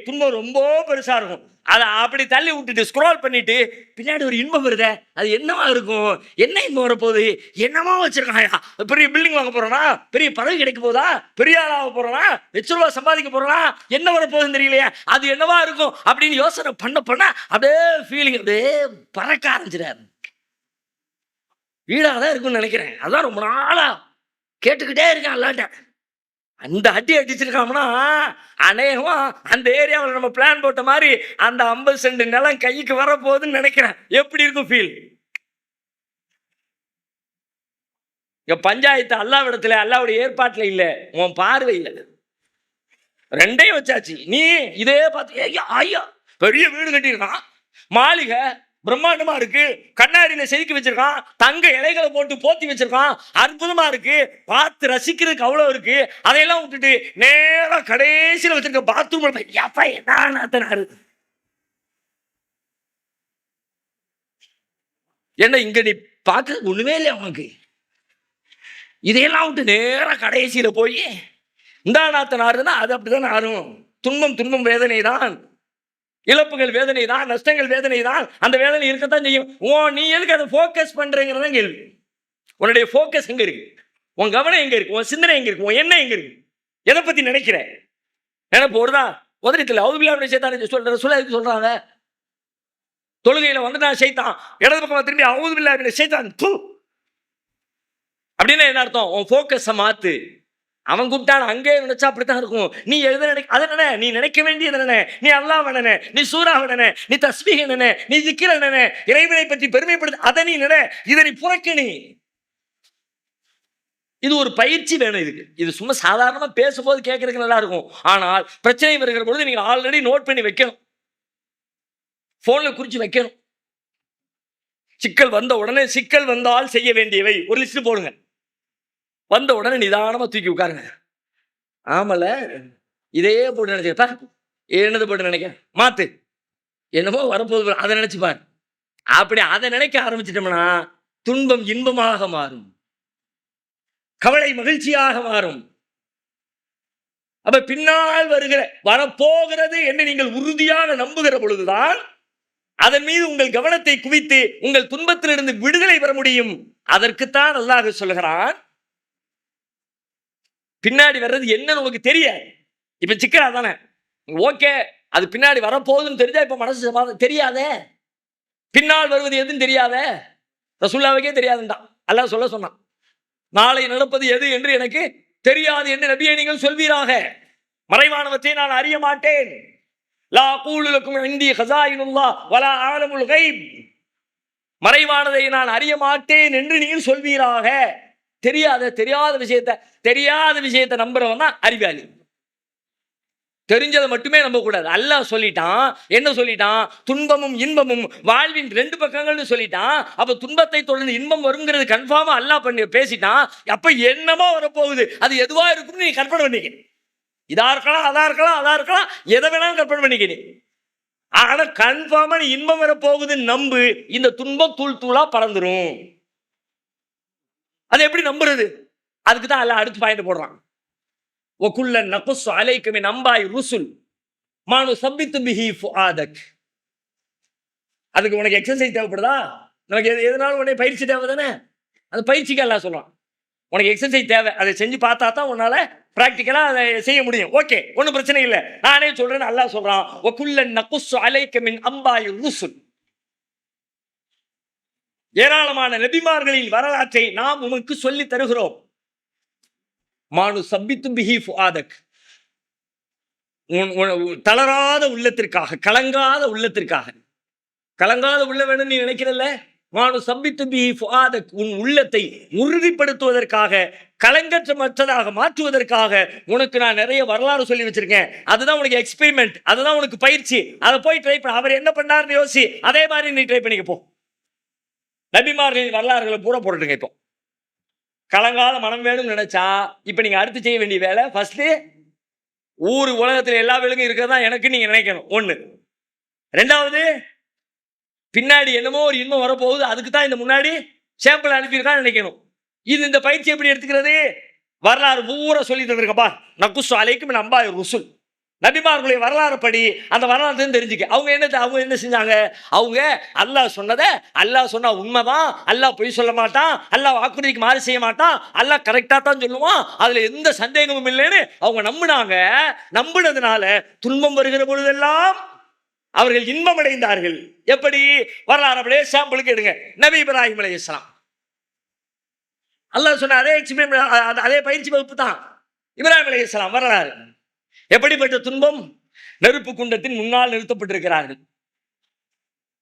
துன்பம் ரொம்ப பெருசா இருக்கும். அதை அப்படி தள்ளி விட்டுட்டு ஸ்க்ரோல் பண்ணிட்டு பின்னாடி ஒரு இன்பம் வருத, அது என்னவா இருக்கும்? என்ன இன்பம் வரப்போகுது? என்னமா வச்சிருக்காயா? பெரிய பில்டிங் வாங்க போறோம்னா, பெரிய பதவி கிடைக்க போதா, பெரிய ஆளாக போறோம்னா, லட்ச ரூபாய் சம்பாதிக்க போறோம்னா, என்ன வரப்போகுதுன்னு தெரியலையா? அது என்னவா இருக்கும் அப்படின்னு யோசனை பண்ண அப்படியே ஃபீலிங் அப்படியே பறக்க ஆரம்பிச்சிடாரு. வீடாக தான் இருக்குன்னு நினைக்கிறேன். அதான் ரொம்ப நாளா கேட்டுக்கிட்டே இருக்கேன் அல்லாட்ட. அந்த அடி அடிச்சிருக்காங்கன்னா அநேகமா அந்த ஏரியாவில் நம்ம பிளான் போட்ட மாதிரி அந்த 50 சென்ட் நிலம் கைக்கு வரப்போகுதுன்னு நினைக்கிறேன். எப்படி இருக்கும் ஃபீல்? இங்க பஞ்சாயத்து அல்லாவிடத்துல, அல்லாவுடைய ஏற்பாட்டுல இல்ல, உன் பார்வையில் ரெண்டையும் வச்சாச்சு. நீ இதே பார்த்து ஐயா பெரிய வீடு கட்டியிருக்கான், மாளிகை பிரம்மாண்டமா இருக்கு, கண்ணாடியில செதுக்கி வச்சிருக்கான், தங்க இலைகளை போட்டு போத்தி வச்சிருக்கான், அற்புதமா இருக்கு, பார்த்து ரசிக்கிறதுக்கு அவ்வளவு இருக்கு. அதையெல்லாம் விட்டுட்டு நேரா கடைசியில் வச்சிருக்க பாத்ரூம் என்ன இங்க நீ பார்க்க ஒண்ணுமே இல்லை உனக்கு. இதையெல்லாம் விட்டு நேரா கடைசியில போய் இந்த நாத்தனாருன்னா அது அப்படிதான் ஆறும். துன்பம் வேதனை தான், இழப்புகள் வேதனை தான், நஷ்டங்கள் வேதனை தான். அந்த வேதனை இருக்கத்தான் செய்யும். நீ எதுக்கு அதை போக்கஸ் பண்றேங்கிறதா கேள்வி. உன்னுடைய போக்கஸ் எங்க இருக்கு? உன் கவனம் எங்க இருக்கு? உன் சிந்தனை எங்க இருக்கு? உன் எண்ணம் எங்க இருக்கு? எதை பத்தி நினைக்கிற? நினைப்பு ஒருதான் உதறித்துல அவுதுபில்லாஹ் ஷைத்தானின் சொல்றாங்க. தொழுகையில வந்து நான் ஷைத்தான், இடது பக்கம் திரும்பி அவுதுபில்லாஹ் ஷைத்தான் அப்படின்னு என்ன அர்த்தம்? உன் போக்கஸை மாத்து. அவன் கூப்பிட்டான் அங்கே நினைச்சா அப்படித்தான் இருக்கும். நீ எதை அதை நினை, நீ நினைக்க வேண்டியது நினை, நீ அல்லாஹ் நினை, நீ சூறாவை நினை, நீ தஸ்பீஹ் நினை, நீ திக்ர நினை, இறைவனை பற்றி பெருமைப்படுத்த அதை நீ நினை, இதை நீ புறக்கணி. இது ஒரு பயிற்சி வேணும். இது சும்மா சாதாரணமா பேசும்போது கேட்கறதுக்கு நல்லா இருக்கும். ஆனால் பிரச்சனை வருகிற பொழுது நீங்க ஆல்ரெடி நோட் பண்ணி வைக்கணும், போன்ல குறிச்சு வைக்கணும். சிக்கல் வந்த உடனே சிக்கல் வந்தால் செய்ய வேண்டியவை ஒரு லிஸ்ட் போடுங்க. வந்த உடனே நிதானமா தூக்கி உட்காருங்க. ஆமல இதே போட்டு நினைச்சப்பா, என்னது போட்டு நினைக்க மாத்து, என்னமோ வரப்போது அதை நினைச்சுப்பார். அப்படி அதை நினைக்க ஆரம்பிச்சிட்டோம்னா துன்பம் இன்பமாக மாறும், கவலை மகிழ்ச்சியாக மாறும். அப்ப பின்னால் வரப்போகிறது என்று நீங்கள் உறுதியாக நம்புகிற பொழுதுதான் அதன் மீது உங்கள் கவனத்தை குவித்து உங்கள் துன்பத்திலிருந்து விடுதலை பெற முடியும். அதற்குத்தான் அல்லாஹ் சொல்லுகிறான், பின்னாடி வர்றது என்னன்னு உங்களுக்கு தெரியாது. இப்ப சிக்கலா தானே, ஓகே அது பின்னாடி வரப்போகுதுன்னு தெரிஞ்சா இப்ப மனசு தெரியாதே, பின்னால் வருவது எதுன்னு தெரியாதே, ரசூலுல்லாஹ்வுக்கே தெரியாதுன்றான். அல்லாஹ் சொன்னான், நாளை நடப்பது எது என்று எனக்கு தெரியாது என்று நபியே நீங்கள் சொல்வீராக, மறைவானவற்றை நான் அறிய மாட்டேன். லா அகூலு லக்கும் இன்தி ஹஸாயினுல்லாஹ் வலா ஆலமுல் கைப், மறைவானதை நான் அறிய மாட்டேன் என்று நீங்கள் சொல்வீராக. தெரியாத விஷயத்தை நம்புறவன் தான் அறிவாளி. தெரிஞ்சதை மட்டுமே நம்ப கூடாது. அல்லாஹ் சொல்லிட்டான், என்ன சொல்லிட்டான்? துன்பமும் இன்பமும் வாழ்வின் ரெண்டு பக்கங்கள்னு சொல்லிட்டான். அப்ப துன்பத்தை தொடர்ந்து இன்பம் வருங்கிறது கன்ஃபார்மா அல்லாஹ் பண்ணி பேசிட்டான். அப்ப என்னமோ வரப்போகுது, அது எதுவா இருக்கும்னு நீ கற்பனை பண்ணிக்க. இதா இருக்கலாம், அதா இருக்கலாம், எதை வேணாலும் கற்பனை பண்ணிக்க. ஆனா கன்ஃபார்மா நீ இன்பம் வரப்போகுதுன்னு நம்பு, இந்த துன்பம் தூளா பறந்துரும். அதை எப்படி நம்புறது? அதுக்கு தான் எல்லாம் அடுத்து பாயிண்ட் போடுறான். வகுல்லன் நகுஸ்ஸு அலைக மின் அம்பாய் ருசுல் மா நுஸப்பித்து பிஹி ஃபுஆதக். அதுக்கு உனக்கு எக்ஸசைஸ் தேவைப்படுதா? நமக்கு எதனாலும் உடனே பயிற்சி தேவை தானே? அது பயிற்சிக்கு அல்லாஹ் சொல்றான். உனக்கு எக்ஸசைஸ் தேவை, அதை செஞ்சு பார்த்தா தான் உன்னால பிராக்டிக்கலா அதை செய்ய முடியும். ஓகே, ஒன்றும் பிரச்சனை இல்லை, நானே சொல்றேன்னு அல்லாஹ் சொல்றான். வகுல்லன் நகுஸ்ஸு அலைக மின் அம்பாய் ருசுல். ஏராளமான நபிமார்களின் வரலாற்றை நாம் உமக்கு சொல்லி தருகிறோம். மானு சப்பித்து பிஹி ஃபுஆதக். தளராத உள்ளத்திற்காக, கலங்காத உள்ளத்திற்காக. கலங்காத உள்ள வேணும்னு நீ நினைக்கிறல்ல, மானு சப்பித்து பிஹி ஃபுஆதக், உன் உள்ளத்தை உறுதிப்படுத்துவதற்காக, கலங்கற்றமற்றதாக மாற்றுவதற்காக உனக்கு நான் நிறைய வரலாறு சொல்லி வச்சிருக்கேன். அதுதான் உனக்கு எக்ஸ்பெரிமெண்ட், அதுதான் உனக்கு பயிற்சி. அதை போய் ட்ரை பண்ண. அவர் என்ன பண்ணாருன்னு யோசி, அதே மாதிரி நீ ட்ரை பண்ணிக்க போ. நபிமார்களின் வரலாறுகளை பூரா போட்டுங்க. இப்போ கலங்காத மனம் வேணும்னு நினைச்சா இப்ப நீங்க அடுத்து செய்ய வேண்டிய வேலை, ஃபர்ஸ்ட் ஊர் உலகத்துல எல்லா வேலையும் இருக்கிறதா எனக்கு நீங்க நினைக்கணும். ஒண்ணு. ரெண்டாவது, பின்னாடி என்னமோ ஒரு இன்பம் வரப்போகுது, அதுக்கு தான் இந்த முன்னாடி சாம்பிள் அனுப்பியிருக்கான்னு நினைக்கணும். இது இந்த பயிற்சி எப்படி எடுத்துக்கிறது? வரலாறு பூரா சொல்லி தந்திருக்கப்பா. நகுஸ்ஸு அலைக மின் அம்பாய் ருசுல். நபிமார்களுடைய வரலாறு படி அந்த வரலாற்று தெரிஞ்சுக்க. அவங்க என்ன செஞ்சாங்க? அவங்க அல்லாஹ் சொன்னதை, அல்லாஹ் சொன்னா உண்மைதான், அல்லாஹ் பொய் சொல்ல மாட்டான், அல்லாஹ் வாக்குறுதிக்கு மாறு செய்ய மாட்டான், அல்லாஹ் கரெக்டா தான் சொல்லுவான், அதுல எந்த சந்தேகமும் இல்லைன்னு அவங்க நம்பினாங்க. நம்பினதுனால துன்பம் வருகிற பொழுதெல்லாம் அவர்கள் இன்பம் அடைந்தார்கள். எப்படி? வரலாறு அப்படியே சாம்பிளுக்கு எடுங்க. நபி இப்ராஹிம் அலைஹிஸ்ஸலாம், அல்லாஹ் சொன்ன அதே பயிற்சி வகுப்பு தான் இப்ராஹிம் அலைஹிஸ்ஸலாம் வரலாறு. எப்படிப்பட்ட துன்பம்? நெருப்பு குண்டத்தின் முன்னால் நிறுத்தப்பட்டிருக்கிறார்கள்.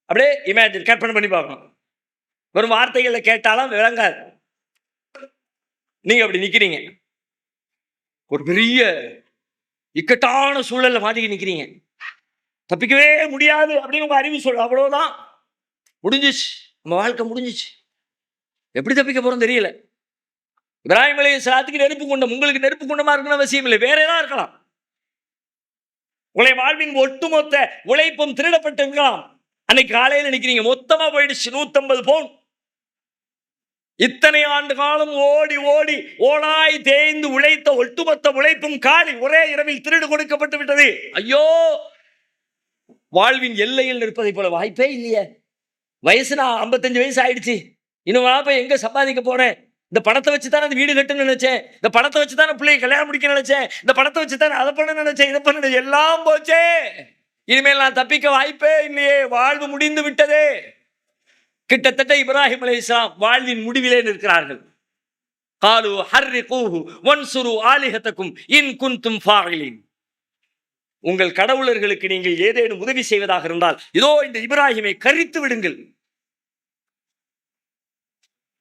அப்படியே இமேஜின், கற்பனை பண்ணி பார்க்கணும். வெறும் வார்த்தைகளை கேட்டாலும் விளங்காது. நீங்க அப்படி நிக்கிறீங்க, ஒரு பெரிய இக்கட்டான சூழல்ல மாட்டிக்கு நிக்கிறீங்க, தப்பிக்கவே முடியாது அப்படின்னு உங்க அறிவு சொல்ல. அவ்வளவுதான், முடிஞ்சிச்சு, நம்ம வாழ்க்கை முடிஞ்சிச்சு. எப்படி தப்பிக்க போறோம் தெரியல. இப்ராஹிம் அலைஹிஸ்ஸலாத்துக்கு நெருப்பு குண்டம், உங்களுக்கு நெருப்பு குண்டமா இருக்கணும் அவசியம் இல்லை, வேற ஏதாவது இருக்கலாம். உங்களை வாழ்வின் ஒட்டுமொத்த உழைப்பும் திருடப்பட்டிருக்கலாம். அன்னைக்கு காலையில் நிக்கிறீங்க, மொத்தமா போயிடுச்சு 150 பவுன். இத்தனை ஆண்டு காலம் ஓடி ஓடி ஓடாய் தேய்ந்து உழைத்த ஒட்டுமொத்த உழைப்பும் காலி, ஒரே இரவில் திருடு கொடுக்கப்பட்டு விட்டது. ஐயோ, வாழ்வின் எல்லையில் நிற்பதை போல வாய்ப்பே இல்லையே. வயசு நான் 55 வயசு ஆயிடுச்சு, இன்னும் போய் எங்க சம்பாதிக்க போறேன்? இந்த பணத்தை வச்சு தானே வீடு கட்டுன்னு நினைச்சேன், இந்த பணத்தை வச்சு தானே பிள்ளையை கல்யாணம் முடிக்க நினைச்சேன், இந்த பணத்தை வச்சு தானே அதை பண்ண நினைச்சேன், இதை பண்ண, எல்லாம் போச்சே. இனிமேல் நான் தப்பிக்க வாய்ப்பே இல்லையே, வாழ்வு முடிந்து விட்டதே. கிட்டத்தட்ட இப்ராஹிம் அலைஹிஸ்ஸலாம் வாழ்வின் முடிவிலே நிற்கிறார்கள். காலு ஹர்ரிகூஹு வன்சுரு ஆலிஹதக்கும் இன் குன்தும் ஃபாயிலின். உங்கள் கடவுளர்களுக்கு நீங்கள் ஏதேனும் உதவி செய்வதாக இருந்தால் இதோ இந்த இப்ராஹிமை கரித்து விடுங்கள்.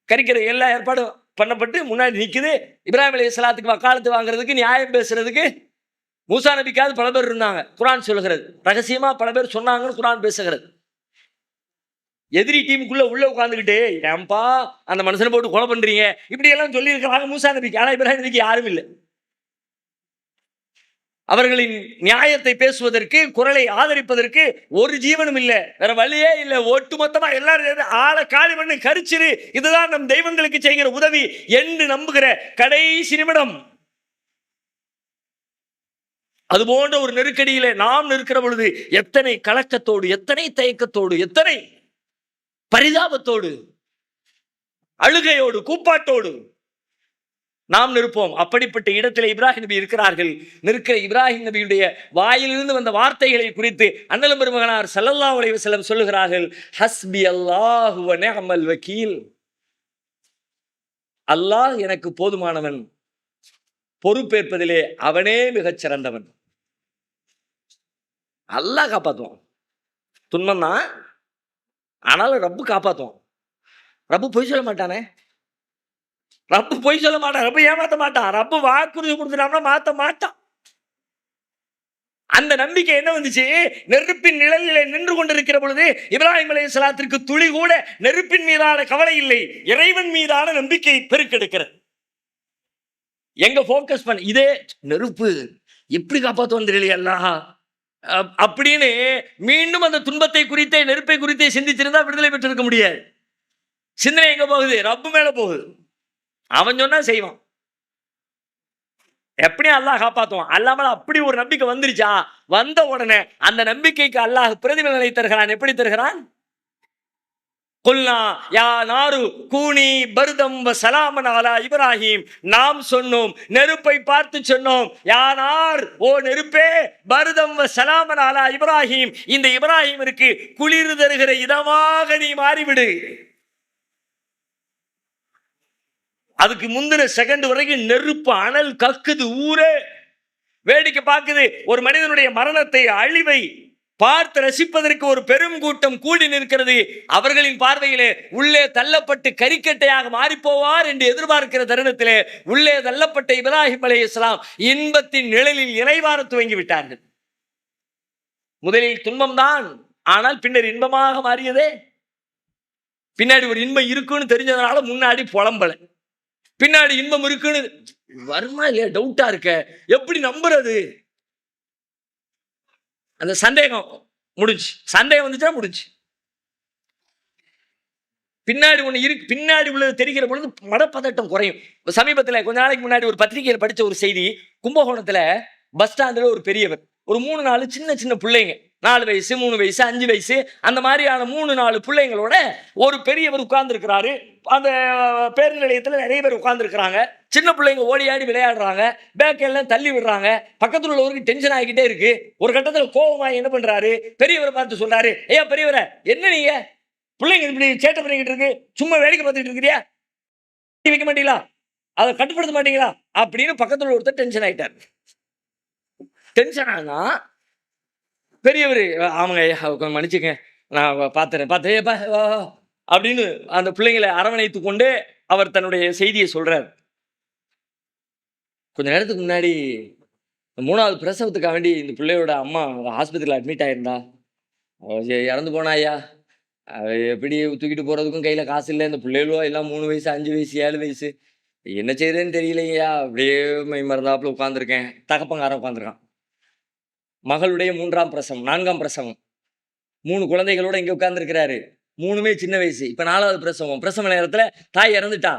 கரிக்கிற எல்லா ஏற்பாடும் பண்ணப்பட்டு முன்னாடி நிற்குது. இப்ராஹிம் அலைஹிஸ்ஸலாத்துக்கு வக்காலத்து வாங்குறதுக்கு, நியாயம் பேசுறதுக்கு மூசா நபிக்காவது பல பேர் இருந்தாங்க. குர்ஆன் சொல்லுகிறது, ரகசியமா பல பேர் சொன்னாங்கன்னு குர்ஆன் பேசுகிறது. எதிரி டீமுக்குள்ள உள்ள உட்கார்ந்துக்கிட்டு, ஏன்பா அந்த மனுஷனை போட்டு கொலை பண்றீங்க, இப்படி எல்லாம் சொல்லி இருக்கிறாங்க மூசா நபிக்கு. ஆனா இப்ராஹிம் நபிக்கு யாரும் இல்லை. அவர்களின் நியாயத்தை பேசுவதற்கு, குரலை ஆதரிப்பதற்கு ஒரு ஜீவனும் இல்லை, வேற வழியே இல்லை. ஒட்டுமொத்தமா எல்லாரும் ஆளை காலி பண்ணி கரிச்சிரு, இதுதான் நம் தெய்வங்களுக்கு செய்கிற உதவி என்று நம்புகிற கடைசி நிமிடம். அது போன்ற ஒரு நெருக்கடியிலே நாம் நிற்கிற பொழுது எத்தனை கலக்கத்தோடு, எத்தனை தயக்கத்தோடு, எத்தனை பரிதாபத்தோடு, அழுகையோடு, கூப்பாட்டோடு நாம் நிற்போம். அப்படிப்பட்ட இடத்தில் இப்ராஹிம் நபி இருக்கிறார்கள். நிற்கிற இப்ராஹிம் நபியுடைய வாயிலிருந்து வந்த வார்த்தைகளை குறித்து அண்ணலும் பெருமகனார் ஸல்லல்லாஹு அலைஹி வஸல்லம் சொல்லுகிறார்கள், ஹஸ்பி அல்லாஹு வ நிஅமல் வக்கீல். அல்லாஹ் எனக்கு போதுமானவன், பொறுப்பேற்பதிலே அவனே மிகச் சிறந்தவன். அல்லாஹ் காப்பாற்றுவான். துன்பம் தான், ஆனாலும் ரப்பு காப்பாற்றுவான். ரப்பு பொய் சொல்ல மாட்டானே, ரப்பு பொய் சொல்ல மாட்டான், ரப்பு ஏமாத்த மாட்டான், ரப்பு வாக்குறுதி கொடுத்துட்டான்னா மாத்த மாட்டான். அந்த நம்பிக்கை என்ன வந்துச்சு? நெருப்பின் நிழலிலே நின்று கொண்டிருக்கிற பொழுது இப்ராஹிம் அலைஹிஸ்ஸலாத்திற்கு துளி கூட நெருப்பின் மீதான கவலை இல்லை, இறைவன் மீதான நம்பிக்கை பெருக்கெடுக்கிறது. எங்க போக்கஸ் பண்ண, இதே நெருப்பு எப்படி காப்பாற்றுவான் தெரியலையா அப்படின்னு மீண்டும் அந்த துன்பத்தை குறித்தே, நெருப்பை குறித்தே சிந்திச்சிருந்தா விடுதலை பெற்றிருக்க முடியாது. சிந்தனை எங்க போகுது? ரப்பு மேல போகுது. அவன் சொன்னா செய்வான். எப்படி அல்லாஹ் காப்பாத்துவான். அல்லாமல் அப்படி ஒரு நம்பிக்கை வந்துருச்சா, வந்த உடனே அந்த நம்பிக்கைக்கு அல்லாஹ் பிரதிபலனை தருகிறான். எப்படி தருகிறான்? குல்னா யா நாரு கூனி பர்தம் வ சலாமன் அலா இப்ராஹிம். நாம் சொன்னோம், நெருப்பை பார்த்து சொன்னோம், யா நார், ஓ நெருப்பே, பர்தம் வ சலாமன் அலா இப்ராஹிம், இந்த இப்ராஹிமிற்கு குளிர் தருகிற இதமாக நீ மாறிவிடு. அதுக்கு முந்தின செகண்ட் வரைக்கும் நெருப்பு அனல் கக்குது, ஊரே வேடிக்கை பார்க்குது. ஒரு மனிதனுடைய மரணத்தை, அழிவை பார்த்து ரசிப்பதற்கு ஒரு பெரும் கூட்டம் கூடி நிற்கிறது. அவர்களின் பார்வையிலே உள்ளே தள்ளப்பட்டு கரிக்கட்டையாக மாறிப்போவார் என்று எதிர்பார்க்கிற தருணத்திலே உள்ளே தள்ளப்பட்ட இப்ராஹிம் அலைஹிஸ்ஸலாம் இன்பத்தின் நிழலில் இறைவார துவங்கி விட்டார்கள். முதலில் துன்பம்தான், ஆனால் பின்னர் இன்பமாக மாறியதே. பின்னாடி ஒரு இன்பம் இருக்குன்னு தெரிஞ்சதுனால முன்னாடி புலம்பல, பின்னாடி இன்பம் இருக்குன்னு வருமா இல்லையா டவுட்டா இருக்க, எப்படி நம்புறது? அந்த சந்தேகம் முடிஞ்சு, சந்தேகம் வந்துச்சா முடிஞ்சு. பின்னாடி ஒண்ணு இருக்கு, பின்னாடி உள்ளது தெரிகிற பொழுது மனப்பதட்டம் குறையும். சமீபத்தில் கொஞ்ச நாளைக்கு முன்னாடி ஒரு பத்திரிகையில் படிச்ச ஒரு செய்தி, கும்பகோணத்துல பஸ் ஸ்டாண்டில் ஒரு பெரியவர், ஒரு 3-4 சின்ன சின்ன பிள்ளைங்க, 4 வயசு 3 வயசு 5 வயசு அந்த மாதிரியான 3-4 பிள்ளைங்களோட ஒரு பெரியவர் உட்கார்ந்து இருக்கிறாரு. அந்த பேருந்து நிலையத்தில் நிறைய பேர் உட்கார்ந்து இருக்கிறாங்க. சின்ன பிள்ளைங்க ஓடி ஆடி விளையாடுறாங்க, பேக் எல்லாம் தள்ளி விடுறாங்க. பக்கத்தில் உள்ளவருக்கு டென்ஷன் ஆகிக்கிட்டே இருக்கு. ஒரு கட்டத்தில் கோபமாக என்ன பண்றாரு, பெரியவரை பார்த்து சொல்றாரு, ஐயா பெரியவரை, என்ன நீங்க பிள்ளைங்க இப்படி சேட்டை பண்ணிக்கிட்டு இருக்கு, சும்மா வேடிக்கை பார்த்துட்டு இருக்கிறியா, வைக்க மாட்டீங்களா, அதை கட்டுப்படுத்த மாட்டீங்களா அப்படின்னு பக்கத்தில் ஒருத்தர் டென்ஷன் ஆயிட்டார். டென்ஷன் ஆனா பெரியவர், ஆமாங்க ஐயா கொஞ்சம் மன்னிச்சுங்க, நான் பார்த்தேன் அப்படின்னு அந்த பிள்ளைங்களை அரவணைத்து கொண்டு அவர் தன்னுடைய செய்தியை சொல்றார். கொஞ்ச நேரத்துக்கு முன்னாடி 3வது பிரசவத்துக்காக வேண்டி இந்த பிள்ளையோட அம்மா ஆஸ்பத்திரியில் அட்மிட் ஆயிருந்தா, இறந்து போனா ஐயா, எப்படி தூக்கிட்டு போறதுக்கும் கையில காசு இல்லை, இந்த பிள்ளைகளோ எல்லாம் 3 வயசு 5 வயசு 7 வயசு, என்ன செய்யறதுன்னு தெரியலையா, அப்படியே மை மறந்தாப்புல உட்காந்துருக்கேன். தகப்பங்காரன் உட்காந்துருக்கான். மகளுடைய 3ஆம் பிரசவம் 4ஆம் பிரசவம், 3 குழந்தைகளோட இங்க உட்கார்ந்துருக்கிறாரு. 3மே சின்ன வயசு. இப்ப 4வது பிரசவம். பிரசவ நேரத்துல தாய் இறந்துட்டா.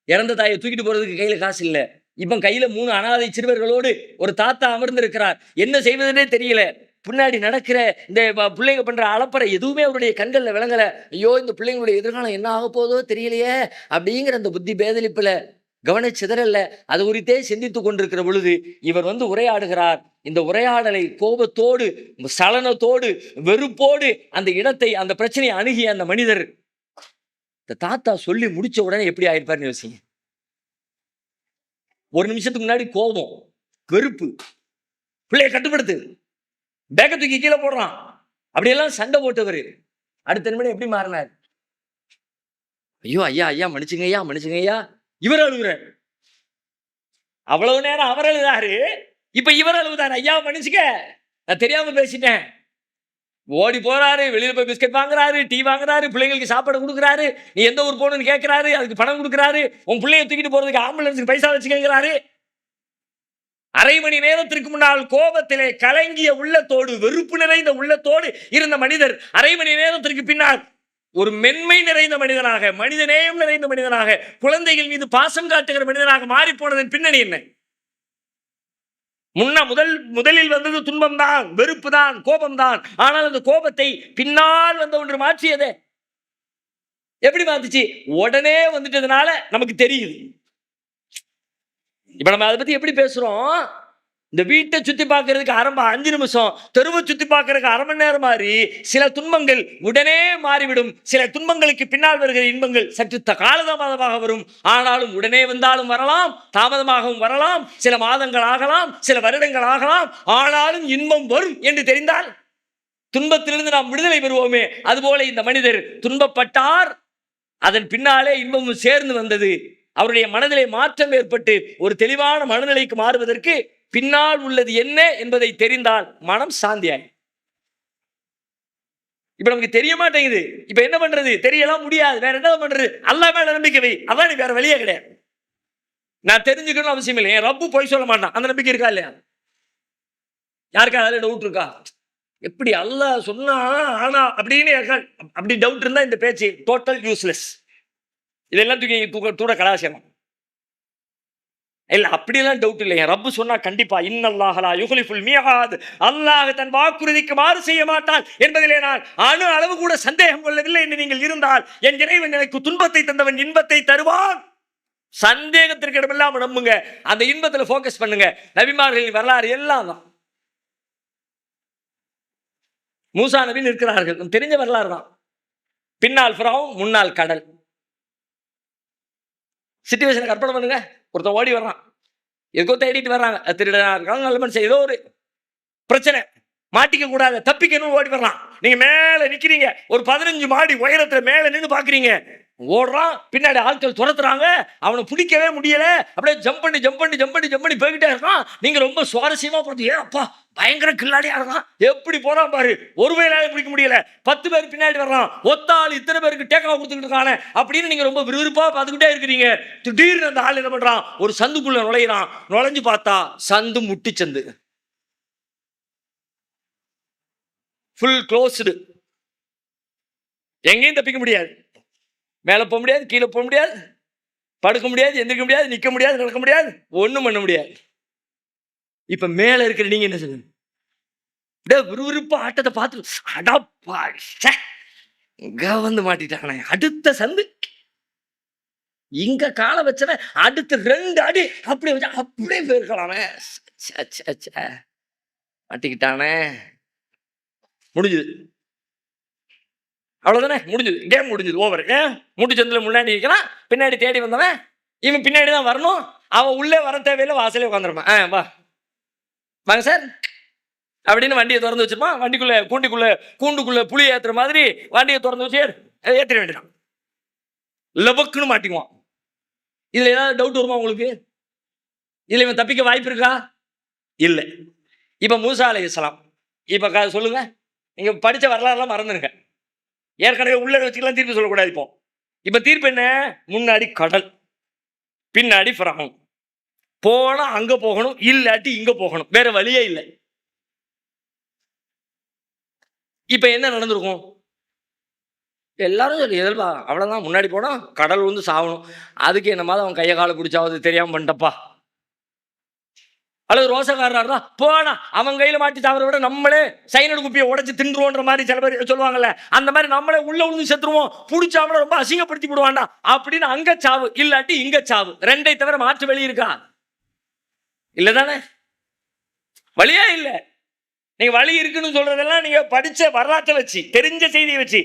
இறந்த தாயை தூக்கிட்டு போறதுக்கு கையில காசு இல்லை. இப்ப கையில 3 அனாதை சிறுவர்களோடு ஒரு தாத்தா அமர்ந்து இருக்கிறார். என்ன செய்வதுன்னே தெரியல. பின்னாடி நடக்கிற இந்த பிள்ளைங்க பண்ற அலப்பறை எதுவுமே அவருடைய கண்கள்ல விளங்கல. ஐயோ இந்த பிள்ளைங்களுடைய எதிர்காலம் என்ன ஆக போதோ தெரியலையே அப்படிங்கிற அந்த புத்தி பேதலிப்புல, கவனச்சிதறல்ல, அது குறித்தே சிந்தித்துக் கொண்டிருக்கிற பொழுது இவர் உரையாடுகிறார். இந்த உரையாடலை கோபத்தோடு, சலனத்தோடு, வெறுப்போடு அந்த இடத்தை, அந்த பிரச்சனையை அணுகிய அந்த மனிதர், இந்த தாத்தா சொல்லி முடிச்ச உடனே எப்படி ஆயிருப்பாருன்னு யோசிங்க. ஒரு நிமிஷத்துக்கு முன்னாடி கோபம், வெறுப்பு, பிள்ளைய கட்டுப்படுத்து, பேக்க தூக்கி கீழே போடுறான், அப்படியெல்லாம் சண்டை போட்டவர் அடுத்த நிமிடம் எப்படி மாறினார்? ஐயோ ஐயா ஐயா மன்னிச்சுங்க ஐயா மன்னிச்சுங்க ஐயா. இவர் அழுகுறார். அவ்வளவு நேரம் அவர் அழுதாரு, இப்ப இவர் அழுகுதாரு, ஐயா மன்னிச்சுக்க நான் தெரியாம பேசிட்டேன். ஓடி போறாரு, வெளியில போய் பிஸ்கட் வாங்குறாரு, டீ வாங்குறாரு, பிள்ளைங்களுக்கு சாப்பாடு கொடுக்குறாரு, நீ எந்த ஊர் போகணும்னு கேட்கிறாரு, அதுக்கு பணம் கொடுக்குறாரு, உன் பிள்ளைய தூக்கிட்டு போறதுக்கு ஆம்புலன்ஸுக்கு பைசா வச்சுக்கிறாரு. அரை மணி நேரத்திற்கு முன்னால் கோபத்திலே கலங்கிய உள்ளத்தோடு, வெறுப்பு நிறைந்த உள்ளத்தோடு இருந்த மனிதர் அரை மணி நேரத்திற்கு பின்னால் ஒரு மென்மை நிறைந்த மனிதனாக, மனிதநேயம் நிறைந்த மனிதனாக, குழந்தைகள் மீது பாசம் காட்டுகிற மனிதனாக மாறி போனதன் பின்னணி என்ன? முதலில் வந்தது துன்பம் தான், வெறுப்பு தான், கோபம் தான். ஆனால் அந்த கோபத்தை பின்னால் வந்த ஒன்று மாற்றியதே. எப்படி மாத்துச்சு? உடனே வந்துட்டதுனால நமக்கு தெரியுது. இப்ப நம்ம அதை பத்தி எப்படி பேசுறோம்? இந்த வீட்டை சுத்தி பார்க்கறதுக்கு 5 நிமிஷம், தெருவை சுத்தி பார்க்கறதுக்கு 1/2 மணி நேரம் மாறி சில துன்பங்கள் உடனே மாறிவிடும். சில துன்பங்களுக்கு பின்னால் வருகிற இன்பங்கள் சற்று காலதாமதமாக வரும். ஆனாலும் உடனே வந்தாலும் வரலாம், தாமதமாகவும் வரலாம், சில மாதங்கள் ஆகலாம், சில வருடங்கள் ஆகலாம். ஆனாலும் இன்பம் வரும் என்று தெரிந்தால் துன்பத்திலிருந்து நாம் விடுதலை பெறுவோமே. அதுபோல இந்த மனிதர் துன்பப்பட்டார், அதன் பின்னாலே இன்பமும் சேர்ந்து வந்தது. அவருடைய மனதிலே மாற்றம் ஏற்பட்டு ஒரு தெளிவான மனநிலைக்கு மாறுவதற்கு பின்னால் உள்ளது என்ன என்பதை தெரிந்தால் மனம் சாந்தியாய். இப்ப நமக்கு தெரிய மாட்டேங்குது. இப்ப என்ன பண்றது? தெரியலாம் முடியாது. வேற என்ன பண்றது? அல்லாஹ் மேல நம்பிக்கை வை, அதான் வேற வழியே கிடையாது. நான் தெரிஞ்சுக்கணும் அவசியம் இல்லை. என் ரப்பு போய் சொல்ல மாட்டான், அந்த நம்பிக்கை இருக்கா இல்லையா? யாருக்கா அதில் டவுட் இருக்கா? எப்படி அல்லாஹ் சொன்னா ஆனா அப்படின்னு அப்படி டவுட் இருந்தா இந்த பேச்சு டோட்டல் யூஸ்லெஸ். இதெல்லாம் தூக்கி தூட கலாச்சாரம். இல்ல அப்படியெல்லாம் டவுட் இல்லைங்க. ரப்பு சொன்னா கண்டிப்பா இன்னல்லாஹ லா யுக்லிஃபுல் மியாத், அல்லாஹ் தன் வாக்குறுதிக்கு மாறு செய்ய மாட்டான் என்பதிலே நான் அணு அளவு கூட சந்தேகம் கொள்ளவில்லை என்று நீங்கள் இருந்தால், என் இறைவன் எனக்கு துன்பத்தை தந்தவன் இன்பத்தை தருவான். சந்தேகத்திற்கு இடமில்லாம நம்புங்க. அந்த இன்பத்துல போக்கஸ் பண்ணுங்க. நபிமார்களின் வரலாறு எல்லாம் தான். மூசா நபி இருக்கிறார்கள், தெரிஞ்ச வரலாறு தான். பின்னால் ஃபிரௌன், முன்னால் கடல். சிச்சுவேஷனை கற்பனை பண்ணுங்க. ஒருத்தன் ஓடி வர்றான், எதுக்கோ தேடிட்டு வர்றாங்க, திருடனா இருக்காங்க, நல்ல மனுஷன், ஏதோ ஒரு பிரச்சனை, மாட்டிக்க கூடாது, தப்பிக்கணும் ஓடி வர்றான். நீங்க மேல நிக்கிறீங்க, ஒரு 15 மாடி உயரத்துல மேல நின்று பாக்குறீங்க. ஓடுறான், பின்னாடி ஆட்கள் துரத்துறாங்க, அவனை பிடிக்கவே முடியல. அப்படியே ஜம்ப் பண்ணி போய்கிட்டே இருக்கான். நீங்க ரொம்ப சுவாரஸ்யமா பார்த்து, ஏன் அப்பா பயங்கர கில்லாடியா இருக்கான், எப்படி போறான் பாரு, ஒரு வேலையால பிடிக்க முடியல. 10 பேர் பின்னாடி வர்றான், ஒத்தாள் இத்தனை பேருக்கு டேக்கா கொடுத்துக்கிட்டு இருக்கானே அப்படின்னு நீங்க ரொம்ப விறுவிறுப்பா பார்த்துக்கிட்டே இருக்கிறீங்க. திடீர்னு அந்த ஆள் என்ன பண்றான், ஒரு சந்துக்குள்ள நுழையிறான். நுழைஞ்சு பார்த்தா சந்து முட்டி சந்து, ஃபுல் க்ளோஸ்டு. எங்கேயும் தப்பிக்க முடியாது. மேலே போக முடியாது, கீழே போக முடியாது, படுக்க முடியாது, எந்திரிக்க முடியாது, நிற்க முடியாது, நடக்க முடியாது, ஒன்றும் பண்ண முடியாது. இப்ப மேல இருக்கிற நீங்க என்ன செய்யுங்க, விறுவிறுப்பு ஆட்டத்தை பார்த்து அடப்பா இங்க வந்து மாட்டிட்டானே, அடுத்த சந்து இங்க காலை வச்சன, அடுத்த 2 அடி அப்படியே வச்சா அப்படியே போயிருக்கலாமே, மாட்டிக்கிட்டானே, முடிஞ்சது. அவ்வளவுதானே, முடிஞ்சது, கேம் முடிஞ்சது, ஓவர். மூட்டு சந்தில முன்னாடி இருக்கிறான், பின்னாடி தேடி வந்தவன் இவன் பின்னாடி தான் வரணும். அவன் உள்ளே வர தேவையில்லை, வாசலே உட்காந்துருப்பான். வா வாங்க சார் அப்படின்னு வண்டியை திறந்து வச்சிருப்பான். வண்டிக்குள்ள கூண்டுக்குள்ள புளி ஏத்துற மாதிரி வண்டியை திறந்து வச்சு ஏத்திர வேண்டியதான். லபக்குன்னு மாட்டிக்குவான். இதுல ஏதாவது டவுட் வருமா உங்களுக்கு? இதுல இவன் தப்பிக்க வாய்ப்பு இருக்கா? இல்லை. இப்ப மூசா அலைஹிஸ்ஸலாம், இப்ப சொல்லுங்க, நீங்க படிச்ச வரலாறுலாம் மறந்துருங்க, ஏற்கனவே உள்ள வச்சுக்கலாம், தீர்ப்பு சொல்லக்கூடாது. இப்ப தீர்ப்பு என்ன, முன்னாடி கடல், பின்னாடி ஃபிரௌன், போனா அங்க போகணும், இல்லாட்டி இங்க போகணும், வேற வழியே இல்லை. இப்ப என்ன நடந்திருக்கும்? எல்லாரும் சொல்லி எதிர்ப்பா அவ்வளவுதான், முன்னாடி போனா கடல் வந்து சாகணும், அதுக்கு என்ன மாதிரி அவன் கையை காலை பிடிச்சாவது தெரியாம பண்ணிட்டப்பா, அல்லது ரோசக்காரர் தான் போனா அவன் கையில மாட்டி சாவரை விட நம்மளே சைனடு குப்பியை உடைச்சு தின்றுவோன்ற மாதிரி சில பேர் சொல்லுவாங்கல்ல, அந்த மாதிரி நம்மளே உள்ள உழுந்து செத்துருவோம், பிடிச்சாமல ரொம்ப அசிங்கப்படுத்தி விடுவான்டா அப்படின்னு அங்க சாவு, இல்லாட்டி இங்க சாவு, 2ஐ தவிர மாற்று வழி இருக்கா? இல்லதானே, வழியா இல்ல. நீங்க வழி இருக்குன்னு சொல்றதெல்லாம் நீங்க படிச்ச வரலாற்றை வச்சு, தெரிஞ்ச செய்தியை வச்சு,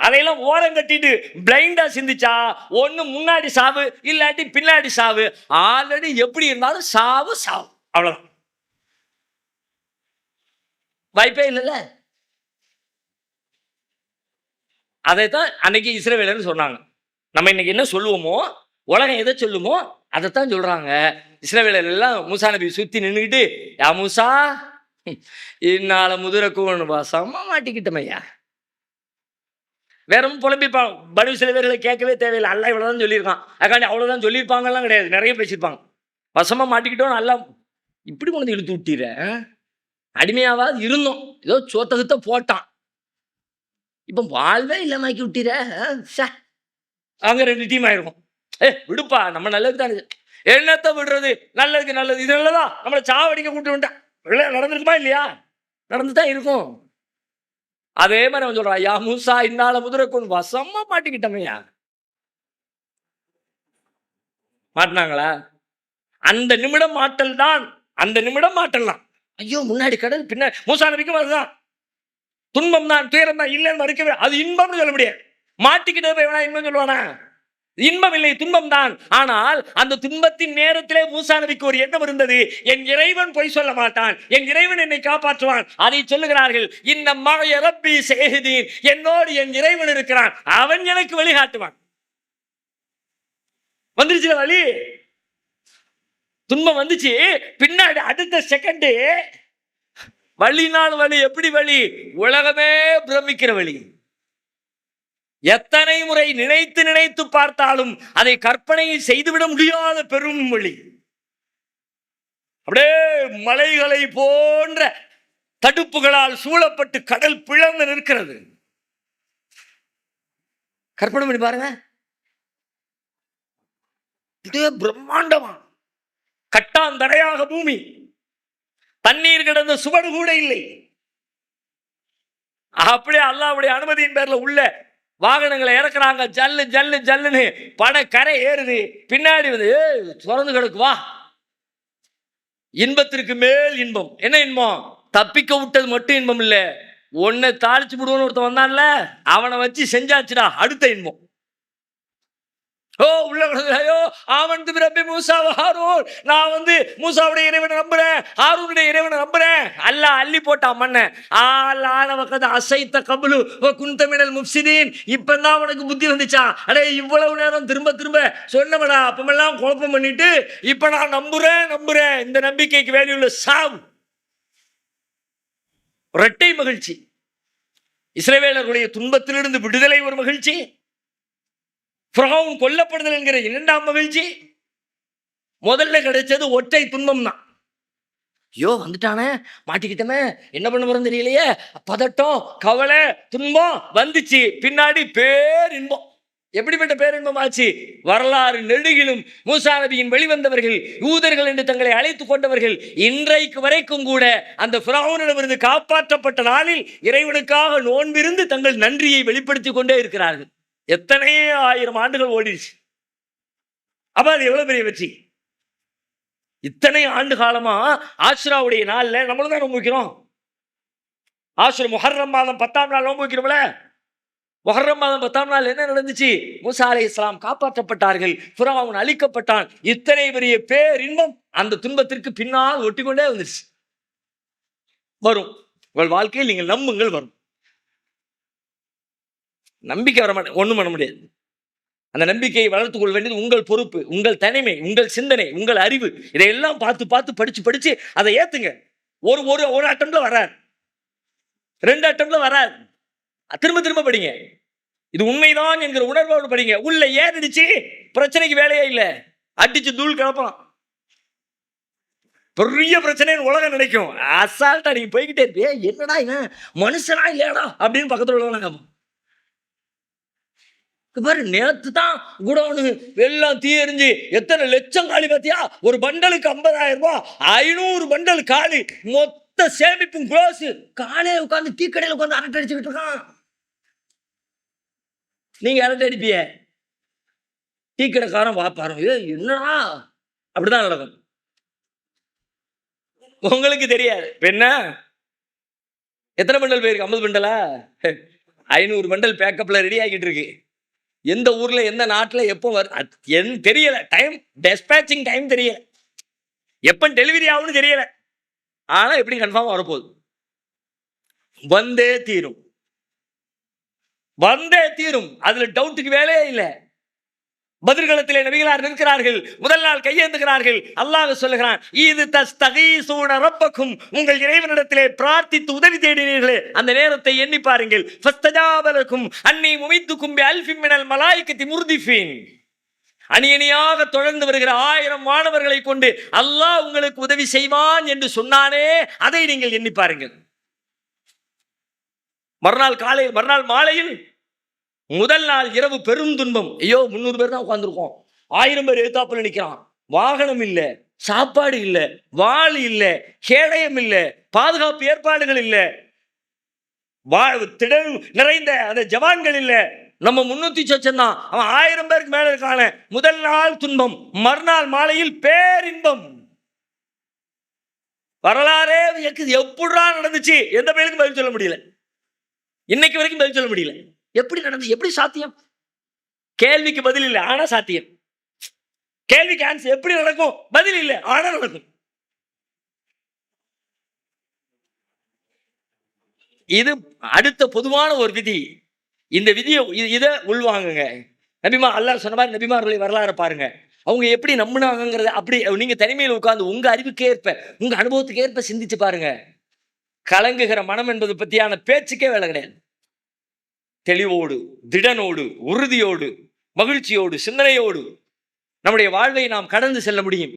அதையெல்லாம் ஓரம் கட்டிட்டு பிளைண்டா சிந்திச்சா ஒண்ணு முன்னாடி சாவு, இல்லாட்டி பின்னாடி சாவு. ஆல்ரெடி எப்படி இருந்தாலும் சாவு சாவு, அவ்வளவுதான், வாய்ப்பே இல்லைல்ல. அதைத்தான் அன்னைக்கு இஸ்ரவேலர் சொன்னாங்க. நம்ம இன்னைக்கு என்ன சொல்லுவோமோ, உலகம் எதை சொல்லுமோ அதைத்தான் சொல்றாங்க. இஸ்ரவேலர் எல்லாம் மூசா நபி சுத்தி நின்றுக்கிட்டு, யா மூசா இந்நாள முதிரக்கூன்னு வாசமா மாட்டிக்கிட்டமையா, வேற புலம்பிப்பாங்க. பனு சில பேர்களை கேட்கவே தேவையில்லை, அல்ல இவ்வளவுதான் சொல்லியிருக்கான், அதுக்காண்டி அவ்வளவுதான் சொல்லியிருப்பாங்கலாம் கிடையாது, நிறைய பேசியிருப்பாங்க. வசமா மாட்டிக்கிட்டோம், நல்லா இப்படி கொண்டு இழுத்து விட்டீர, அடிமையாவது இருந்தோம், ஏதோ சோத்தகத்தை போட்டான், இப்ப வாழ்வே இல்லாமக்கி விட்டீர, அங்க 2 டீம் ஆயிருக்கும். விடுப்பா, நம்ம நல்லதுக்கு தானே, என்னத்தை விடுறது, நல்லதுக்கு நல்லது, இது நல்லதா, நம்மளை சாவடிக்க கூட்டு விட்டான், நடந்திருக்குமா இல்லையா? நடந்துதான் இருக்கும். அதே மாதிரி அவன் சொல்றான், யா மூசா இந்நாள முதிரக்கூன் வசமா மாட்டிக்கிட்டமையா. மாட்டினாங்களா? அந்த நிமிடம் மாட்டல் தான், அந்த நிமிடம் மாட்டல் தான். ஐயோ முன்னாடி கடல், பின்னாடி மூசா நபிக்கும் அதுதான் துன்பம் தான், துயரம் தான், இல்லைன்னு மறுக்கவே, அது இன்பம்னு சொல்ல முடியாது. மாட்டிக்கிட்டே போய் வேணா இன்பம் சொல்லுவானா? இன்பம் இல்லை, துன்பம் தான். ஆனால் அந்த துன்பத்தின் நேரத்திலே மூசா நபிக்கு ஒரு எண்ணம் இருந்தது, என் இறைவன் பொய் சொல்ல மாட்டான், என் இறைவன் என்னை காப்பாற்றுவான். அதை சொல்லுகிறார்கள், இந்த மகய ரப்பி சேஹதீன், என்னோடு என் இறைவன் இருக்கிறான், அவன் எனக்கு வழிகாட்டுவான். வந்துருச்சு வழி, துன்பம் வந்துச்சு, பின்னாடி அடுத்த செகண்ட் வழினால் வழி. எப்படி வழி? உலகமே பிரமிக்கிற வழி. எத்தனை முறை நினைத்து நினைத்து பார்த்தாலும் அதை கற்பனையை செய்துவிட முடியாத பெரும் வழி. அப்படியே மலைகளை போன்ற தடுப்புகளால் சூழப்பட்டு கடல் பிளந்து நிற்கிறது. கற்பனை பண்ணி பாருங்க, அப்படியே பிரம்மாண்டமா கட்டாந்தரையாக பூமி, தண்ணீர் கிடந்த சுவடு கூட இல்லை. அப்படியே அல்லாஹ்வுடைய அனுமதியின் பேர்ல உள்ள வாகனங்களை இறக்குறாங்க. ஜல்லு ஜல்லு ஜல்லுன்னு பட கரை ஏறுது. பின்னாடி வந்து திறந்து கிடக்கு, வா. இன்பத்திற்கு மேல் இன்பம். என்ன இன்பம்? தப்பிக்க விட்டது மட்டும் இன்பம் இல்ல, ஒன்னை தாளிச்சு விடுவோன்னு ஒருத்தன் வந்தான்ல, அவனை வச்சு செஞ்சாச்சுடா அடுத்த இன்பம். ஓ உள்ள ஐயோ ஆமன்து பிரப்பி மூசா ஹாரூன், நான் வந்து மூசாவுடைய இறைவனை நம்புறேன், ஹாரூனுடைய இறைவனை நம்புறேன். அல்லாஹ் அள்ளி போட்டான் மண்ணை. ஆலானவகத அசைத்த கபுலு குந்தமினல் முஃப்சிதீன். இப்பதான் உனக்கு புத்தி வந்துச்சா? அடே இவ்வளவு நேரம் திரும்ப திரும்ப சொன்னவடா, அப்பமெல்லாம் குழப்பம் பண்ணிட்டு இப்ப நான் நம்புறேன். இந்த நம்பிக்கைக்கு வேலையுள்ள சாவு. இரட்டை மகிழ்ச்சி. இஸ்ரவேலர்களுடைய துன்பத்திலிருந்து விடுதலை ஒரு மகிழ்ச்சி, ஃபிரௌன் கொல்லப்படுதல் என்கிற இரண்டாம் மகிழ்ச்சி. முதல்ல கிடைச்சது ஒற்றை துன்பம் தான். ஐயோ வந்துட்டானே, மாட்டிக்கிட்டமே, என்ன பண்ண போறோம் தெரியலையே, பதட்டம், கவலை, துன்பம் வந்துச்சு. பின்னாடி பேரின்பம். எப்படிப்பட்ட பேரின்பம் ஆச்சு? வரலாறு நெடுகிலும் மூசா நபியின் வெளிவந்தவர்கள், யூதர்கள் என்று தங்களை அழைத்துக் கொண்டவர்கள், இன்றைக்கு வரைக்கும் கூட அந்த ஃபிரௌனிடமிருந்து காப்பாற்றப்பட்ட நாளில் இறைவனுக்காக நோன்பிருந்து தங்கள் நன்றியை வெளிப்படுத்திக் கொண்டே இருக்கிறார்கள். எத்தனை ஆயிரம் ஆண்டுகள் ஓடிடுச்சு. அப்ப அது எவ்வளவு பெரிய வெற்றி. இத்தனை ஆண்டு காலமா ஆஷ்ராவுடைய நாள்ல நம்மளும் தான் நோன்பு வைக்கிறோம். ஆஷ்ரா முஹர்ரம் மாதம் 10ஆம் நாள் நோன்பு வைக்கிறோம்ல. முஹர்ரம் மாதம் 10ஆம் நாள் என்ன நடந்துச்சு? மூசா அலைஹிஸ்ஸலாம் காப்பாற்றப்பட்டார்கள், ஃபிரௌன் அழிக்கப்பட்டான். இத்தனை பெரிய பேரின்பம் அந்த துன்பத்திற்கு பின்னால் ஒட்டிக்கொண்டே வந்துருச்சு. வரும் உங்கள் வாழ்க்கையில், நீங்கள் நம்புங்கள், வரும். நம்பிக்கை வர மாட்டேன், ஒன்றும் பண்ண முடியாது. அந்த நம்பிக்கையை வளர்த்துக் கொள்ள வேண்டியது உங்கள் பொறுப்பு, உங்கள் தனிமை, உங்கள் சிந்தனை, உங்கள் அறிவு. இதையெல்லாம் பார்த்து பார்த்து படிச்சு அதை ஏத்துங்க. ஒரு அட்டம்ல வராது, 2 அட்டம்ல வராது. திரும்ப திரும்ப படிங்க. இது உண்மைதான் என்கிற உணர்வோடு படிங்க. உள்ள ஏறிடுச்சு, பிரச்சனைக்கு வேலையே இல்லை, அடிச்சு தூள் கிளப்பலாம். பெரிய பிரச்சனைன்னு உலகம் நினைக்கும். அசால்ட்டா நீங்க போய்கிட்டே இருப்பே, என்னடா இவன் மனுஷனா இல்லையாடா அப்படின்னு பக்கத்துல உள்ளவங்க பாரு. நேத்து தான் குடோனு எல்லாம் தீயறிஞ்சு எத்தனை லட்சம் காலி பார்த்தியா? ஒரு பண்டலுக்கு 50,000 ரூபாய், 500 பண்டல் காலி, மொத்த சேமிப்பும் க்ளோஸ். காலையே உட்காந்து டீ கடையில் உட்காந்து அரட்டை அடிச்சுக்கிட்டு இருக்கான். நீங்க அரட்டை அடிப்பிய, டீ கடைக்காரன் வாப்பாரு, என்னடா அப்படிதான் நடக்கும். உங்களுக்கு தெரியாது. என்ன எத்தனை பண்டல் போயிருக்கு? 50 பண்டலா? 500 பண்டல் பேக்கப்ல ரெடி ஆகிட்டு இருக்கு. எந்த ஊர்ல எந்த நாட்டில் எப்போ தெரியல. டைம் டெஸ்பேச்சிங் டைம் தெரியல, எப்போ டெலிவரி ஆகும்னு தெரியல. ஆனா எப்படி கன்ஃபார்ம் வரப்போகுது, வந்தே தீரும். அதுல டவுட்டுக்கு வேலையே இல்லை. பதிர்களத்திலே நபிகளார் நிற்கிறார்கள், முதல் நாள் கையேந்துகிறார்கள். அல்லாஹ் சொல்லுகிறான், இது தஸ்தகீசூன ரப்பக்கும், உங்கள் இறைவனிடத்திலே பிரார்த்தித்து உதவி தேடினீர்களே, அந்த நேரத்தை எண்ணி பாருங்கள். ஃபஸ்தஜாபலக்கும் அன்னி முமித்துக்கும் பிஅல்ஃபின் மினல் மலாயிகத்தி முர்திஃபீன். அணியணியாக தொடர்ந்து வருகிற 1000 மாணவர்களை கொண்டு அல்லாஹ் உங்களுக்கு உதவி செய்வான் என்று சொன்னானே, அதை நீங்கள் எண்ணி பாருங்கள். மறுநாள் மாலையில் முதல் நாள் இரவு பெரும் துன்பம். ஐயோ 300 பேர் தான் உட்கார்ந்துருக்கோம், 1000 பேர் எதிர்த்தாப்புல நிற்கிறான். வாகனம் இல்லை, சாப்பாடு இல்லை, வாள் இல்லை, கேடயம் இல்லை, பாதுகாப்பு ஏற்பாடுகள் இல்லை, திடல் நிறைந்த அந்த ஜவான்கள் இல்லை. நம்ம 300 சொச்சம் தான், அவன் 1000 பேருக்கு மேல இருக்கான. முதல் நாள் துன்பம், மறுநாள் மாலையில் பேரின்பம். வரலாறே எப்படிடா நடந்துச்சு? எந்த பேருக்கும் பதில் சொல்ல முடியல, இன்னைக்கு வரைக்கும் பதில் சொல்ல முடியல. எப்படி நடந்து, எப்படி சாத்தியம்? கேள்விக்கு பதில் இல்லை, ஆனா சாத்தியம். கேள்விக்கு ஆன்சர் எப்படி நடக்கும்? பதில் இல்லை, ஆனா நடக்கும். இது அடுத்த பொதுவான ஒரு விதி. இந்த விதியை இதை உள்வாங்குங்க. அல்லாஹ் சொன்ன மாதிரி நபிமார்களை வரலாறு பாருங்க. அவங்க எப்படி நம்பினாங்கிறத அப்படி நீங்க தனிமையில் உட்கார்ந்து உங்க அறிவுக்கு ஏற்ப, உங்க அனுபவத்துக்கு ஏற்ப சிந்திச்சு பாருங்க. கலங்குகிற மனம் என்பது பத்தியான பேச்சுக்கே வேலை கிடையாது. தெளிவோடு, திடனோடு, உறுதியோடு, மகிழ்ச்சியோடு, சிந்தனையோடு நம்முடைய வாழ்வை நாம் கடந்து செல்ல முடியும்.